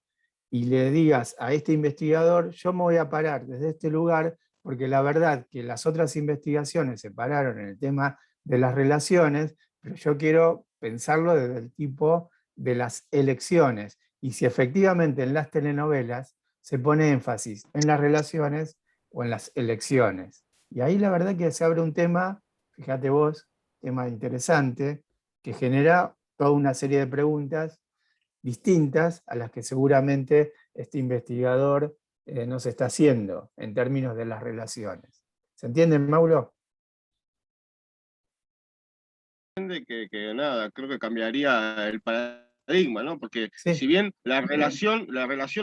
y le digas a este investigador, yo me voy a parar desde este lugar, porque la verdad que las otras investigaciones se pararon en el tema de las relaciones, pero yo quiero pensarlo desde el tipo de las elecciones. Y si efectivamente en las telenovelas se pone énfasis en las relaciones o en las elecciones. Y ahí la verdad que se abre un tema, fíjate vos, tema interesante, que genera toda una serie de preguntas distintas a las que seguramente este investigador nos está haciendo en términos de las relaciones. ¿Se entiende, Mauro? Que nada, creo que cambiaría el paradigma paradigma, ¿no? Porque Sí. si bien la relación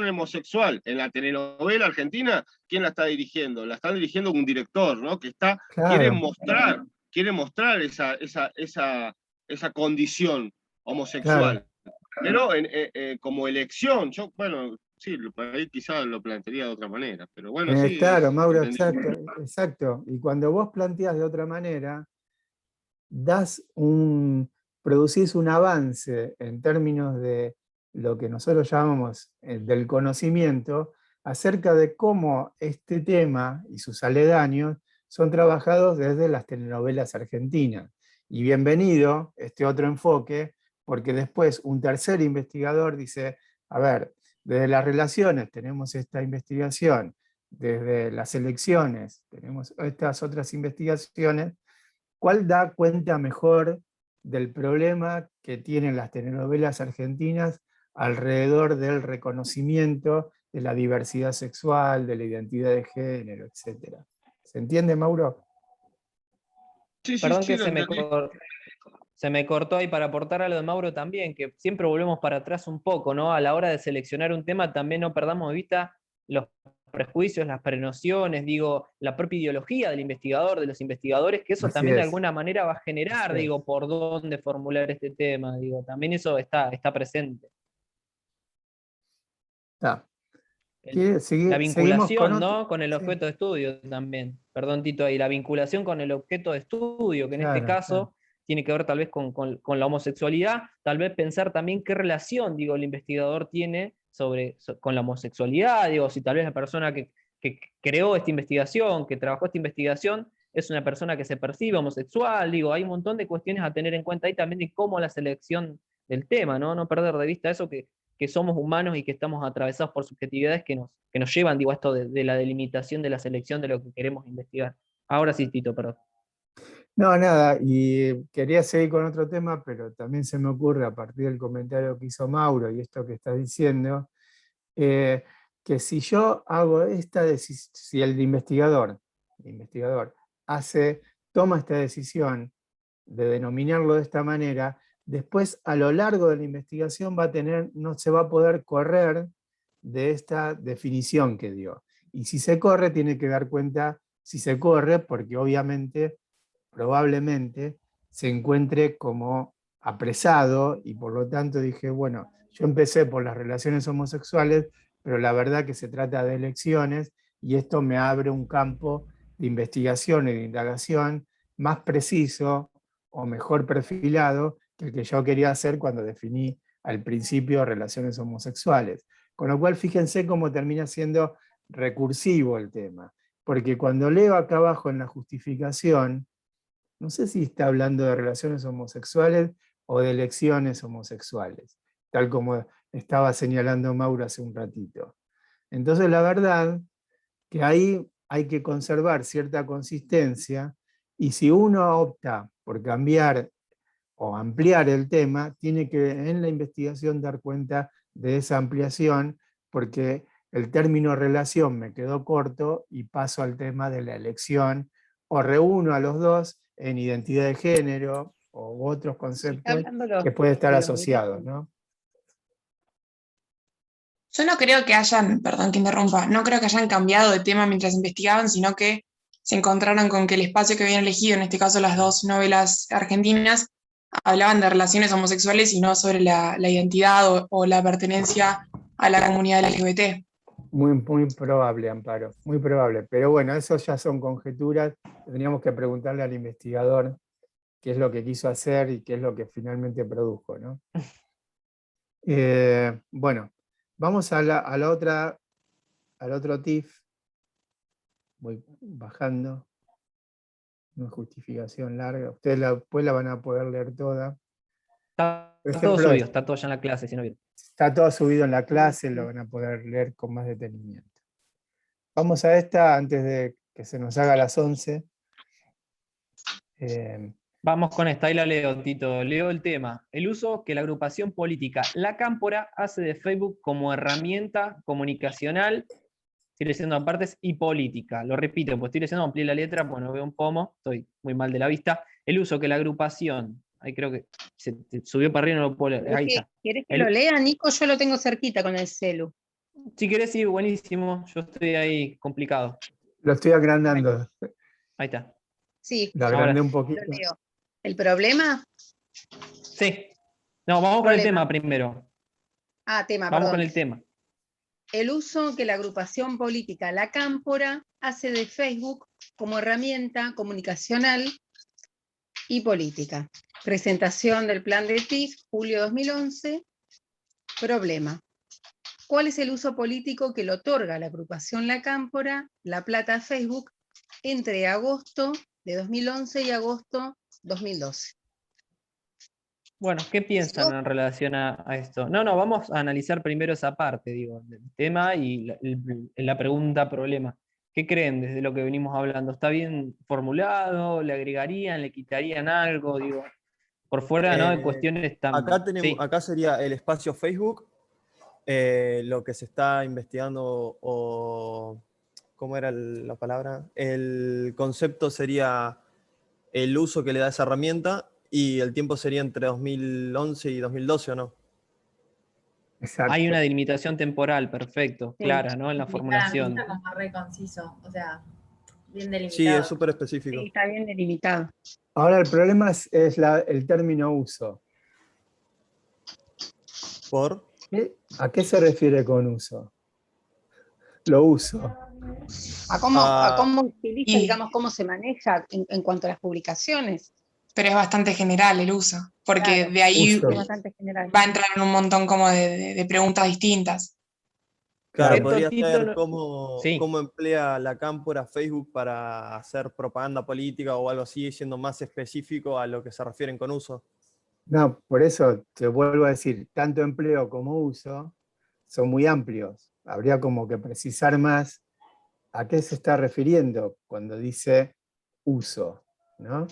homosexual en la telenovela argentina, ¿quién la está dirigiendo? La está dirigiendo un director, ¿no? Que quiere mostrar esa condición homosexual. Pero como elección, sí, por ahí quizás lo plantearía de otra manera, pero bueno, sí. Claro, Mauro, entendible. exacto. Y cuando vos planteás de otra manera, producís un avance en términos de lo que nosotros llamamos del conocimiento acerca de cómo este tema y sus aledaños son trabajados desde las telenovelas argentinas. Y bienvenido este otro enfoque, porque después un tercer investigador dice, a ver, desde las relaciones tenemos esta investigación, desde las elecciones tenemos estas otras investigaciones. ¿Cuál da cuenta mejor del problema que tienen las telenovelas argentinas alrededor del reconocimiento de la diversidad sexual, de la identidad de género, etcétera? ¿Se entiende, Mauro? Sí, Perdón sí, que lo entendí. se me cortó ahí para aportar a lo de Mauro también, que siempre volvemos para atrás un poco, ¿no? A la hora de seleccionar un tema también no perdamos de vista los prejuicios, las prenociones, digo, la propia ideología del investigador, de los investigadores, que eso Así también de es. alguna manera va a generar, Así es. digo, por dónde formular este tema, digo, también eso está presente. Está. La Seguimos con vinculación, otro. ¿no? Con el Sí, objeto de estudio también. Perdón, Tito, ahí la vinculación con el objeto de estudio, que en este claro. caso tiene que ver tal vez con la homosexualidad, tal vez pensar también qué relación, digo, el investigador tiene con la homosexualidad, digo, si tal vez la persona que creó esta investigación, que trabajó esta investigación, es una persona que se percibe homosexual, digo, hay un montón de cuestiones a tener en cuenta ahí también de cómo la selección del tema, ¿no? No perder de vista eso que somos humanos y que estamos atravesados por subjetividades que nos llevan, digo, a esto de la delimitación de la selección de lo que queremos investigar. Ahora sí, Tito, perdón. No, nada, y quería seguir con otro tema, pero también se me ocurre a partir del comentario que hizo Mauro y esto que está diciendo, que si yo hago esta decisión, si el investigador toma esta decisión de denominarlo de esta manera, después a lo largo de la investigación no se va a poder correr de esta definición que dio. Y si se corre, tiene que dar cuenta si se corre, porque obviamente, probablemente, se encuentre como apresado y por lo tanto dije, bueno, yo empecé por las relaciones homosexuales, pero la verdad que se trata de elecciones y esto me abre un campo de investigación y de indagación más preciso o mejor perfilado que el que yo quería hacer cuando definí al principio relaciones homosexuales. Con lo cual, fíjense cómo termina siendo recursivo el tema, porque cuando leo acá abajo en la justificación, no sé si está hablando de relaciones homosexuales o de elecciones homosexuales, tal como estaba señalando Mauro hace un ratito. Entonces, la verdad que ahí hay que conservar cierta consistencia y si uno opta por cambiar o ampliar el tema, tiene que en la investigación dar cuenta de esa ampliación porque el término relación me quedó corto y paso al tema de la elección o reúno a los dos en identidad de género o otros conceptos que pueden estar asociados, ¿no? Yo no creo que hayan, perdón que interrumpa, no creo que hayan cambiado de tema mientras investigaban, sino que se encontraron con que el espacio que habían elegido, en este caso las dos novelas argentinas, hablaban de relaciones homosexuales y no sobre la identidad o la pertenencia a la comunidad LGBT. Muy probable, Amparo, muy probable. Pero bueno, eso ya son conjeturas. Tendríamos que preguntarle al investigador qué es lo que quiso hacer y qué es lo que finalmente produjo, ¿no? Bueno, vamos al otro TIF. Voy bajando. Una justificación larga. Ustedes después la van a poder leer toda. Está Por todo ejemplo, subido, está todo ya en la clase, si no bien. está todo subido en la clase, lo van a poder leer con más detenimiento. Vamos a esta antes de que se nos haga las 11. Vamos con esta, ahí la leo, Tito. Leo el tema. El uso que la agrupación política La Cámpora hace de Facebook como herramienta comunicacional, estoy leyendo apartes, y política. Lo repito, pues estoy leyendo, amplié la letra, pues no veo un pomo, estoy muy mal de la vista. El uso que la agrupación Ahí creo que se te subió para arriba, no lo puedo leer. Ahí está. ¿Querés que lo lea, Nico? Yo lo tengo cerquita con el celu. Si querés, sí, buenísimo. Yo estoy ahí complicado. Lo estoy agrandando. Ahí está. Sí, Lo Ahora agrandé sí. un poquito. lo leo. ¿El problema? Sí. No, vamos con el Problema. tema primero. Tema, Vamos con perdón. el tema. El uso que la agrupación política La Cámpora hace de Facebook como herramienta comunicacional y política. Presentación del plan de TIF, julio 2011. Problema. ¿Cuál es el uso político que le otorga a la agrupación La Cámpora la plata a Facebook entre agosto de 2011 y agosto 2012? Bueno, ¿qué piensan en relación a esto? No, vamos a analizar primero esa parte, digo, del tema y la pregunta problema. ¿Qué creen desde lo que venimos hablando? ¿Está bien formulado? ¿Le agregarían? ¿Le quitarían algo? Digo, por fuera, ¿no? De cuestiones tan... Sí. Acá sería el espacio Facebook, lo que se está investigando, o ¿cómo era la palabra? El concepto sería el uso que le da esa herramienta, y el tiempo sería entre 2011 y 2012, ¿o no? Exacto. Hay una delimitación temporal, perfecto, Sí, clara, ¿no? En la formulación. Está como re conciso, o sea, bien delimitado. Sí, es súper específico. Sí, está bien delimitado. Ahora el problema es el término uso. ¿Por? ¿A qué se refiere con uso? Lo uso. ¿A cómo utiliza, y- digamos, cómo se maneja en cuanto a las publicaciones? Pero es bastante general el uso, porque Claro, de ahí uso. es bastante general. va a entrar en un montón como de preguntas distintas. Claro, Esto, podría Tito, ser no- Sí. cómo emplea la Cámpora Facebook para hacer propaganda política o algo así, siendo más específico a lo que se refieren con uso. No, por eso te vuelvo a decir, tanto empleo como uso son muy amplios. Habría como que precisar más a qué se está refiriendo cuando dice uso, ¿no?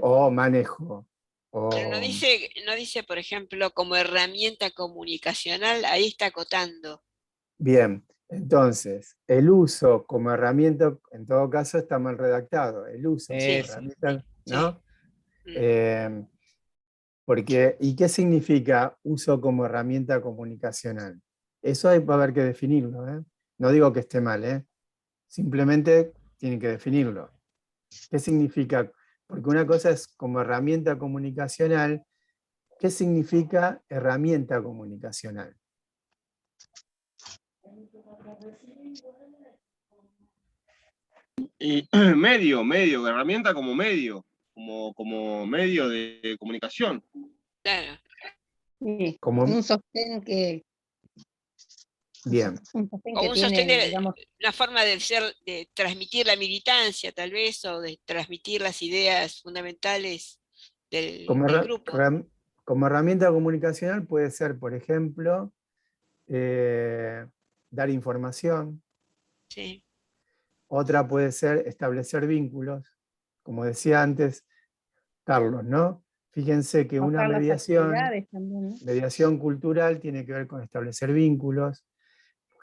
O manejo. Pero no dice, por ejemplo, como herramienta comunicacional, ahí está acotando. Bien, entonces, el uso como herramienta, en todo caso está mal redactado. El uso como Sí. herramienta, Sí. ¿no? Mm. Porque, ¿y qué significa uso como herramienta comunicacional? Eso va a haber que definirlo, ¿eh? No digo que esté mal, ¿eh? Simplemente tienen que definirlo. ¿Qué significa? Porque una cosa es como herramienta comunicacional. ¿Qué significa herramienta comunicacional? Y medio, herramienta como medio, como medio de comunicación. Claro. Sí, Como, un sostén que, bien, un sostén O que un tiene, sostén, digamos, una forma de transmitir la militancia, tal vez, o de transmitir las ideas fundamentales del grupo. como herramienta comunicacional puede ser, por ejemplo, dar información. Sí. Otra puede ser establecer vínculos, como decía antes Carlos, ¿no? Fíjense que una mostrar las mediación actividades también, ¿no? mediación cultural tiene que ver con establecer vínculos,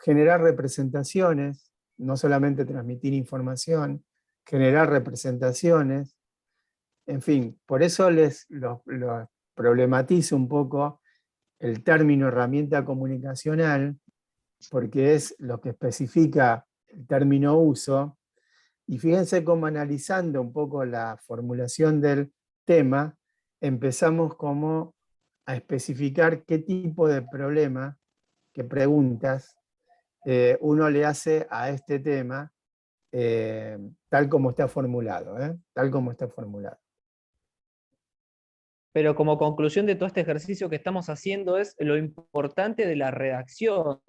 generar representaciones, no solamente transmitir información, generar representaciones. En fin, por eso los problematizo un poco el término herramienta comunicacional, porque es lo que especifica el término uso. Y fíjense cómo, analizando un poco la formulación del tema, empezamos como a especificar qué tipo de problema, qué preguntas uno le hace a este tema, tal como está formulado, tal como está formulado. Pero como conclusión de todo este ejercicio que estamos haciendo es lo importante de la redacción,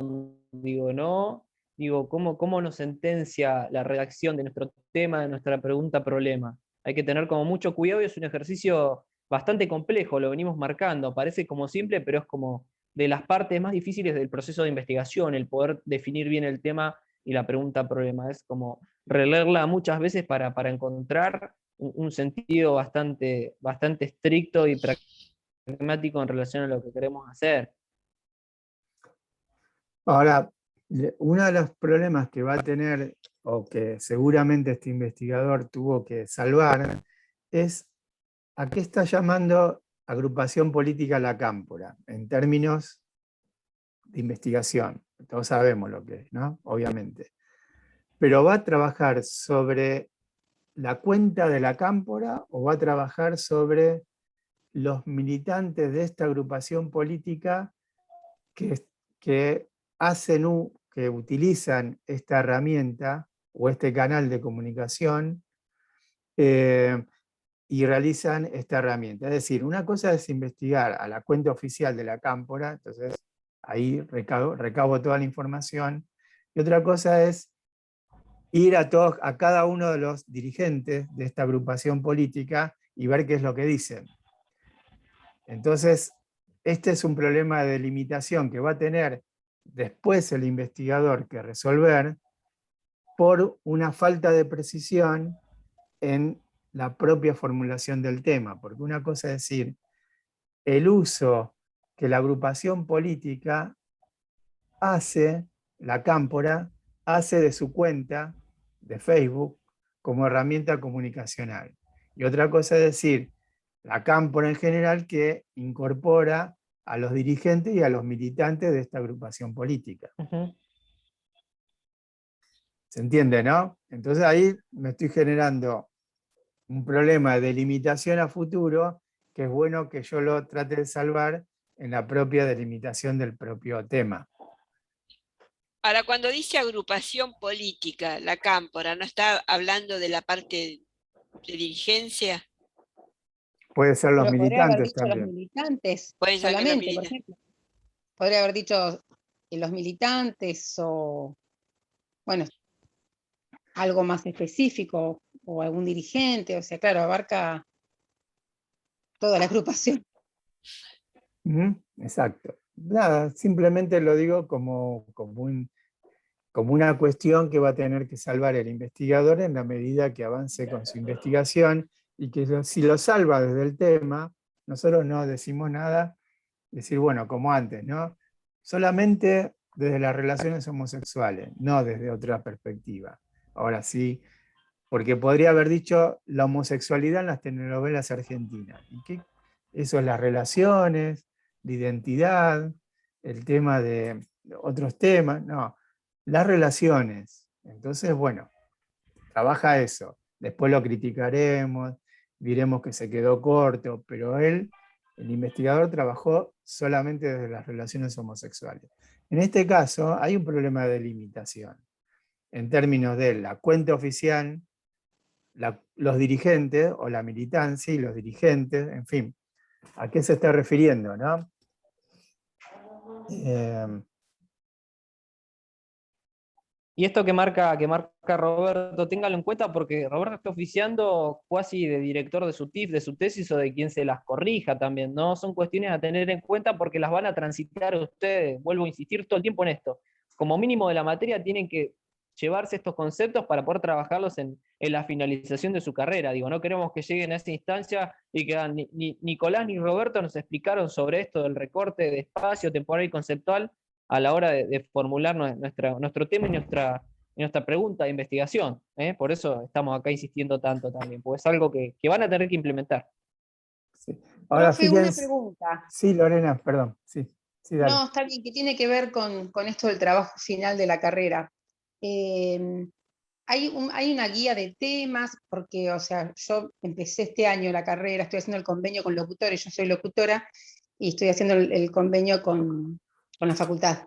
digo, ¿no? Digo, ¿cómo nos sentencia la redacción de nuestro tema, de nuestra pregunta-problema? Hay que tener como mucho cuidado y es un ejercicio bastante complejo, lo venimos marcando, parece como simple, pero es como de las partes más difíciles del proceso de investigación, el poder definir bien el tema y la pregunta-problema. Es como releerla muchas veces para encontrar un sentido bastante estricto y pragmático en relación a lo que queremos hacer. Ahora, uno de los problemas que va a tener, o que seguramente este investigador tuvo que salvar, es ¿A qué está llamando agrupación política la Cámpora? En términos de investigación. Todos sabemos lo que es, ¿no? Obviamente. Pero ¿va a trabajar sobre la cuenta de la Cámpora o va a trabajar sobre los militantes de esta agrupación política que que utilizan esta herramienta o este canal de comunicación y realizan esta herramienta? Es decir, una cosa es investigar a la cuenta oficial de la Cámpora, entonces ahí recabo toda la información, y otra cosa es ir a cada uno de los dirigentes de esta agrupación política y ver qué es lo que dicen. Entonces, este es un problema de limitación que va a tener después el investigador que resolver por una falta de precisión en la propia formulación del tema, porque una cosa es decir, el uso que la agrupación política hace, la Cámpora, hace de su cuenta de Facebook como herramienta comunicacional. Y otra cosa es decir, la Cámpora en general que incorpora a los dirigentes y a los militantes de esta agrupación política. ¿Se entiende, no? Entonces ahí me estoy generando un problema de limitación a futuro que es bueno que yo lo trate de salvar en la propia delimitación del propio tema. Ahora, cuando dice agrupación política, la Cámpora, ¿no está hablando de la parte de dirigencia? Puede ser los Pero podría haber militantes dicho los también. militantes Pueden ser que los solamente, por militantes. ejemplo. Podría haber dicho los militantes o, bueno, algo más específico o algún dirigente, o sea, claro, abarca toda la agrupación. Exacto. Nada, simplemente lo digo como una cuestión que va a tener que salvar el investigador en la medida que avance con su investigación y que si lo salva desde el tema, nosotros no decimos nada, decir, bueno, como antes, ¿no? Solamente desde las relaciones homosexuales, no desde otra perspectiva. Ahora sí, porque podría haber dicho la homosexualidad en las telenovelas argentinas. ¿Y qué? Eso es las relaciones, de identidad, el tema de otros temas, no, las relaciones. Entonces, bueno, trabaja eso. Después lo criticaremos, diremos que se quedó corto, pero el investigador, trabajó solamente desde las relaciones homosexuales. En este caso, hay un problema de limitación en términos de la cuenta oficial, los dirigentes o la militancia y los dirigentes, en fin, ¿a qué se está refiriendo, no? Y esto que marca Roberto, téngalo en cuenta porque Roberto está oficiando casi de director de su TIF, de su tesis o de quien se las corrija también, ¿no? Son cuestiones a tener en cuenta porque las van a transitar ustedes. Vuelvo a insistir todo el tiempo en esto. Como mínimo de la materia tienen que llevarse estos conceptos para poder trabajarlos en la finalización de su carrera. Digo, no queremos que lleguen a esa instancia y que ni Nicolás ni Roberto nos explicaron sobre esto del recorte de espacio temporal y conceptual a la hora de formular nuestro tema y nuestra pregunta de investigación. Por eso estamos acá insistiendo tanto también, porque es algo que van a tener que implementar. Sí. Ahora, Profe, una fíjense. pregunta. Sí, Lorena, perdón. Sí, dale. No, está bien, que tiene que ver con esto del trabajo final de la carrera. Hay una guía de temas, porque, o sea, yo empecé este año la carrera, estoy haciendo el convenio con locutores, yo soy locutora, y estoy haciendo el convenio con la facultad.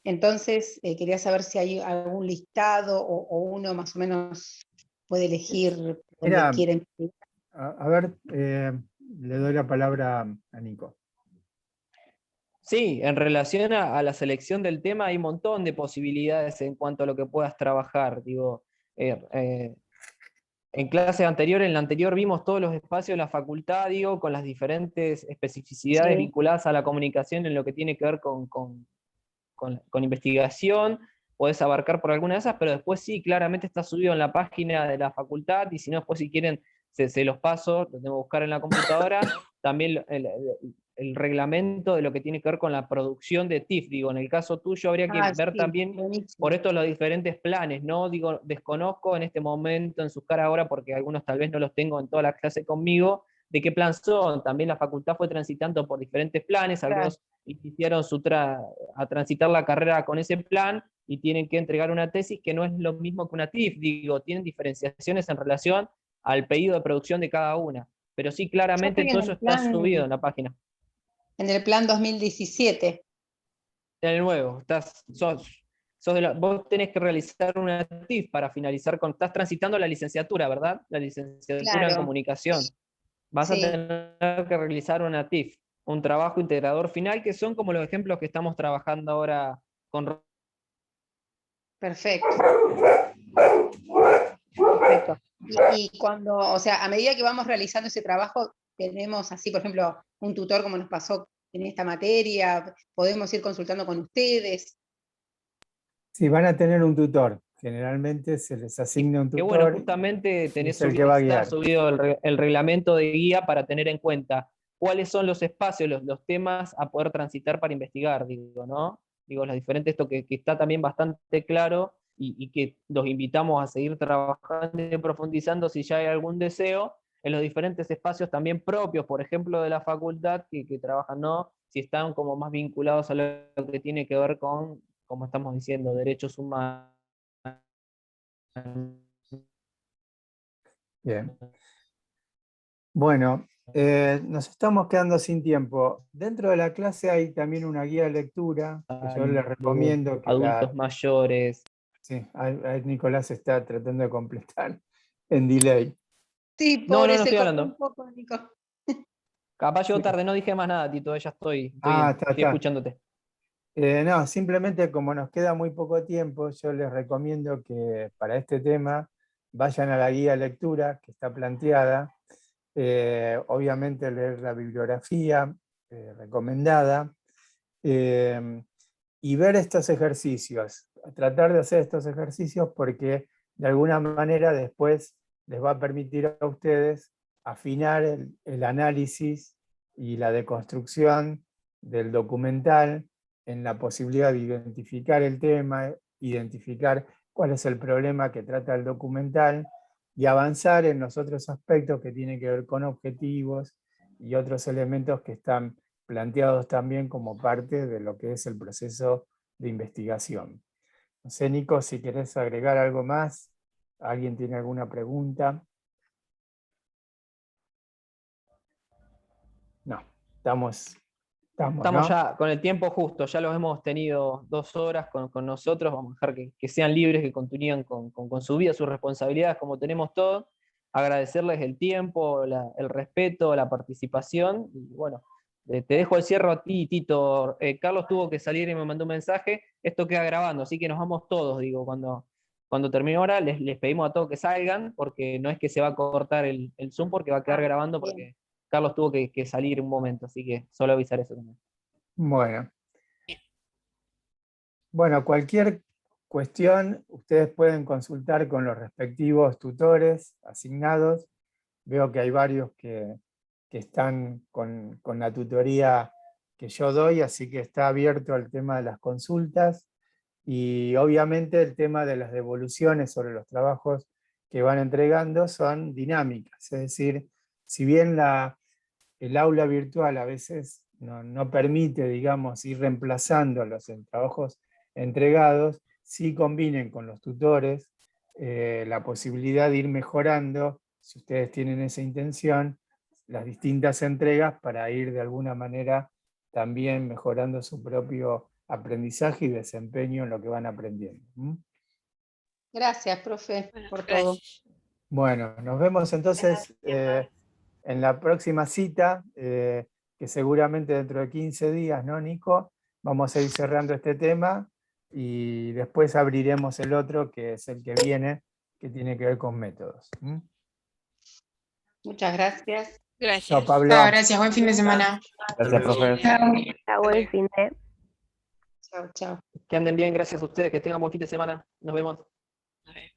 Entonces, quería saber si hay algún listado o uno más o menos puede elegir donde Mira, quieren. a ver, le doy la palabra a Nico. Sí, en relación a la selección del tema hay un montón de posibilidades en cuanto a lo que puedas trabajar. Digo, en clase anterior, en la anterior vimos todos los espacios de la facultad, digo, con las diferentes especificidades vinculadas a la comunicación en lo que tiene que ver con investigación. Podés abarcar por alguna de esas, pero después sí, claramente está subido en la página de la facultad, y si no, después si quieren, se los paso, lo tengo que buscar en la computadora. También el reglamento de lo que tiene que ver con la producción de TIF, digo, en el caso tuyo habría que ver también buenísimo. Por esto los diferentes planes, ¿no? Digo, desconozco en este momento en sus caras ahora, porque algunos tal vez no los tengo en toda la clase conmigo, de qué plan son. También la facultad fue transitando por diferentes planes, algunos iniciaron a transitar la carrera con ese plan y tienen que entregar una tesis que no es lo mismo que una TIF, digo, tienen diferenciaciones en relación al pedido de producción de cada una. Pero sí, claramente Yo estoy todo en eso el está plan- subido en la página. En el plan 2017. En el nuevo, vos tenés que realizar una TIF para finalizar estás transitando la licenciatura, ¿verdad? La licenciatura en Claro. comunicación. Vas a Sí. tener que realizar una TIF, un trabajo integrador final, que son como los ejemplos que estamos trabajando ahora con... Perfecto. Perfecto. Y cuando, o sea, a medida que vamos realizando ese trabajo, tenemos así, por ejemplo, un tutor como nos pasó en esta materia, podemos ir consultando con ustedes. Sí, van a tener un tutor. Generalmente se les asigna un Que bueno, tutor. justamente tenés es el que va a está guiar. subido el reglamento de guía para tener en cuenta cuáles son los espacios, los temas a poder transitar para investigar, digo, ¿no? Digo, los diferentes, esto que está también bastante claro y que los invitamos a seguir trabajando y profundizando si ya hay algún deseo, en los diferentes espacios también propios, por ejemplo, de la facultad que trabajan, ¿no? Si están como más vinculados a lo que tiene que ver con, como estamos diciendo, derechos humanos. Bien. Bueno, nos estamos quedando sin tiempo. Dentro de la clase hay también una guía de lectura que yo les recomiendo que adultos mayores. Sí, ahí Nicolás está tratando de completar en delay. Sí, No, pobre, no se estoy cortó hablando. un poco, Nico. Capaz llegó Sí. tarde, no dije más nada, Tito, ya estoy Está. escuchándote. No, simplemente como nos queda muy poco tiempo, yo les recomiendo que para este tema vayan a la guía de lectura que está planteada. Obviamente leer la bibliografía recomendada y ver estos ejercicios. Tratar de hacer estos ejercicios porque de alguna manera después les va a permitir a ustedes afinar el análisis y la deconstrucción del documental en la posibilidad de identificar el tema, identificar cuál es el problema que trata el documental y avanzar en los otros aspectos que tienen que ver con objetivos y otros elementos que están planteados también como parte de lo que es el proceso de investigación. No sé, Nico, si querés agregar algo más. ¿Alguien tiene alguna pregunta? No, estamos ¿no? Ya con el tiempo justo, ya los hemos tenido 2 horas con nosotros, vamos a dejar que sean libres, que continúen con su vida, sus responsabilidades, como tenemos todos. Agradecerles el tiempo, el respeto, la participación. Y bueno, te dejo el cierre a ti, Tito. Carlos tuvo que salir y me mandó un mensaje. Esto queda grabando, así que nos vamos todos, digo, cuando termine ahora, les pedimos a todos que salgan, porque no es que se va a cortar el Zoom, porque va a quedar grabando, porque Carlos tuvo que salir un momento, así que solo avisar eso también. Bueno, cualquier cuestión ustedes pueden consultar con los respectivos tutores asignados. Veo que hay varios que están con la tutoría que yo doy, así que está abierto el tema de las consultas y obviamente el tema de las devoluciones sobre los trabajos que van entregando son dinámicas, es decir, si bien el aula virtual a veces no permite, digamos, ir reemplazando los trabajos entregados, sí combinen con los tutores la posibilidad de ir mejorando, si ustedes tienen esa intención, las distintas entregas para ir de alguna manera también mejorando su propio aprendizaje y desempeño en lo que van aprendiendo. Gracias, profe, por Gracias. todo. Bueno, nos vemos entonces en la próxima cita, que seguramente dentro de 15 días, ¿no, Nico? Vamos a ir cerrando este tema y después abriremos el otro, que es el que viene, que tiene que ver con métodos. Muchas gracias. Gracias. Chao, Pablo. Chao, gracias, buen fin de semana. Gracias, profe. Chao, buen fin de. Chao, chao. Que anden bien, gracias a ustedes, que tengan buen fin de semana. Nos vemos. A ver.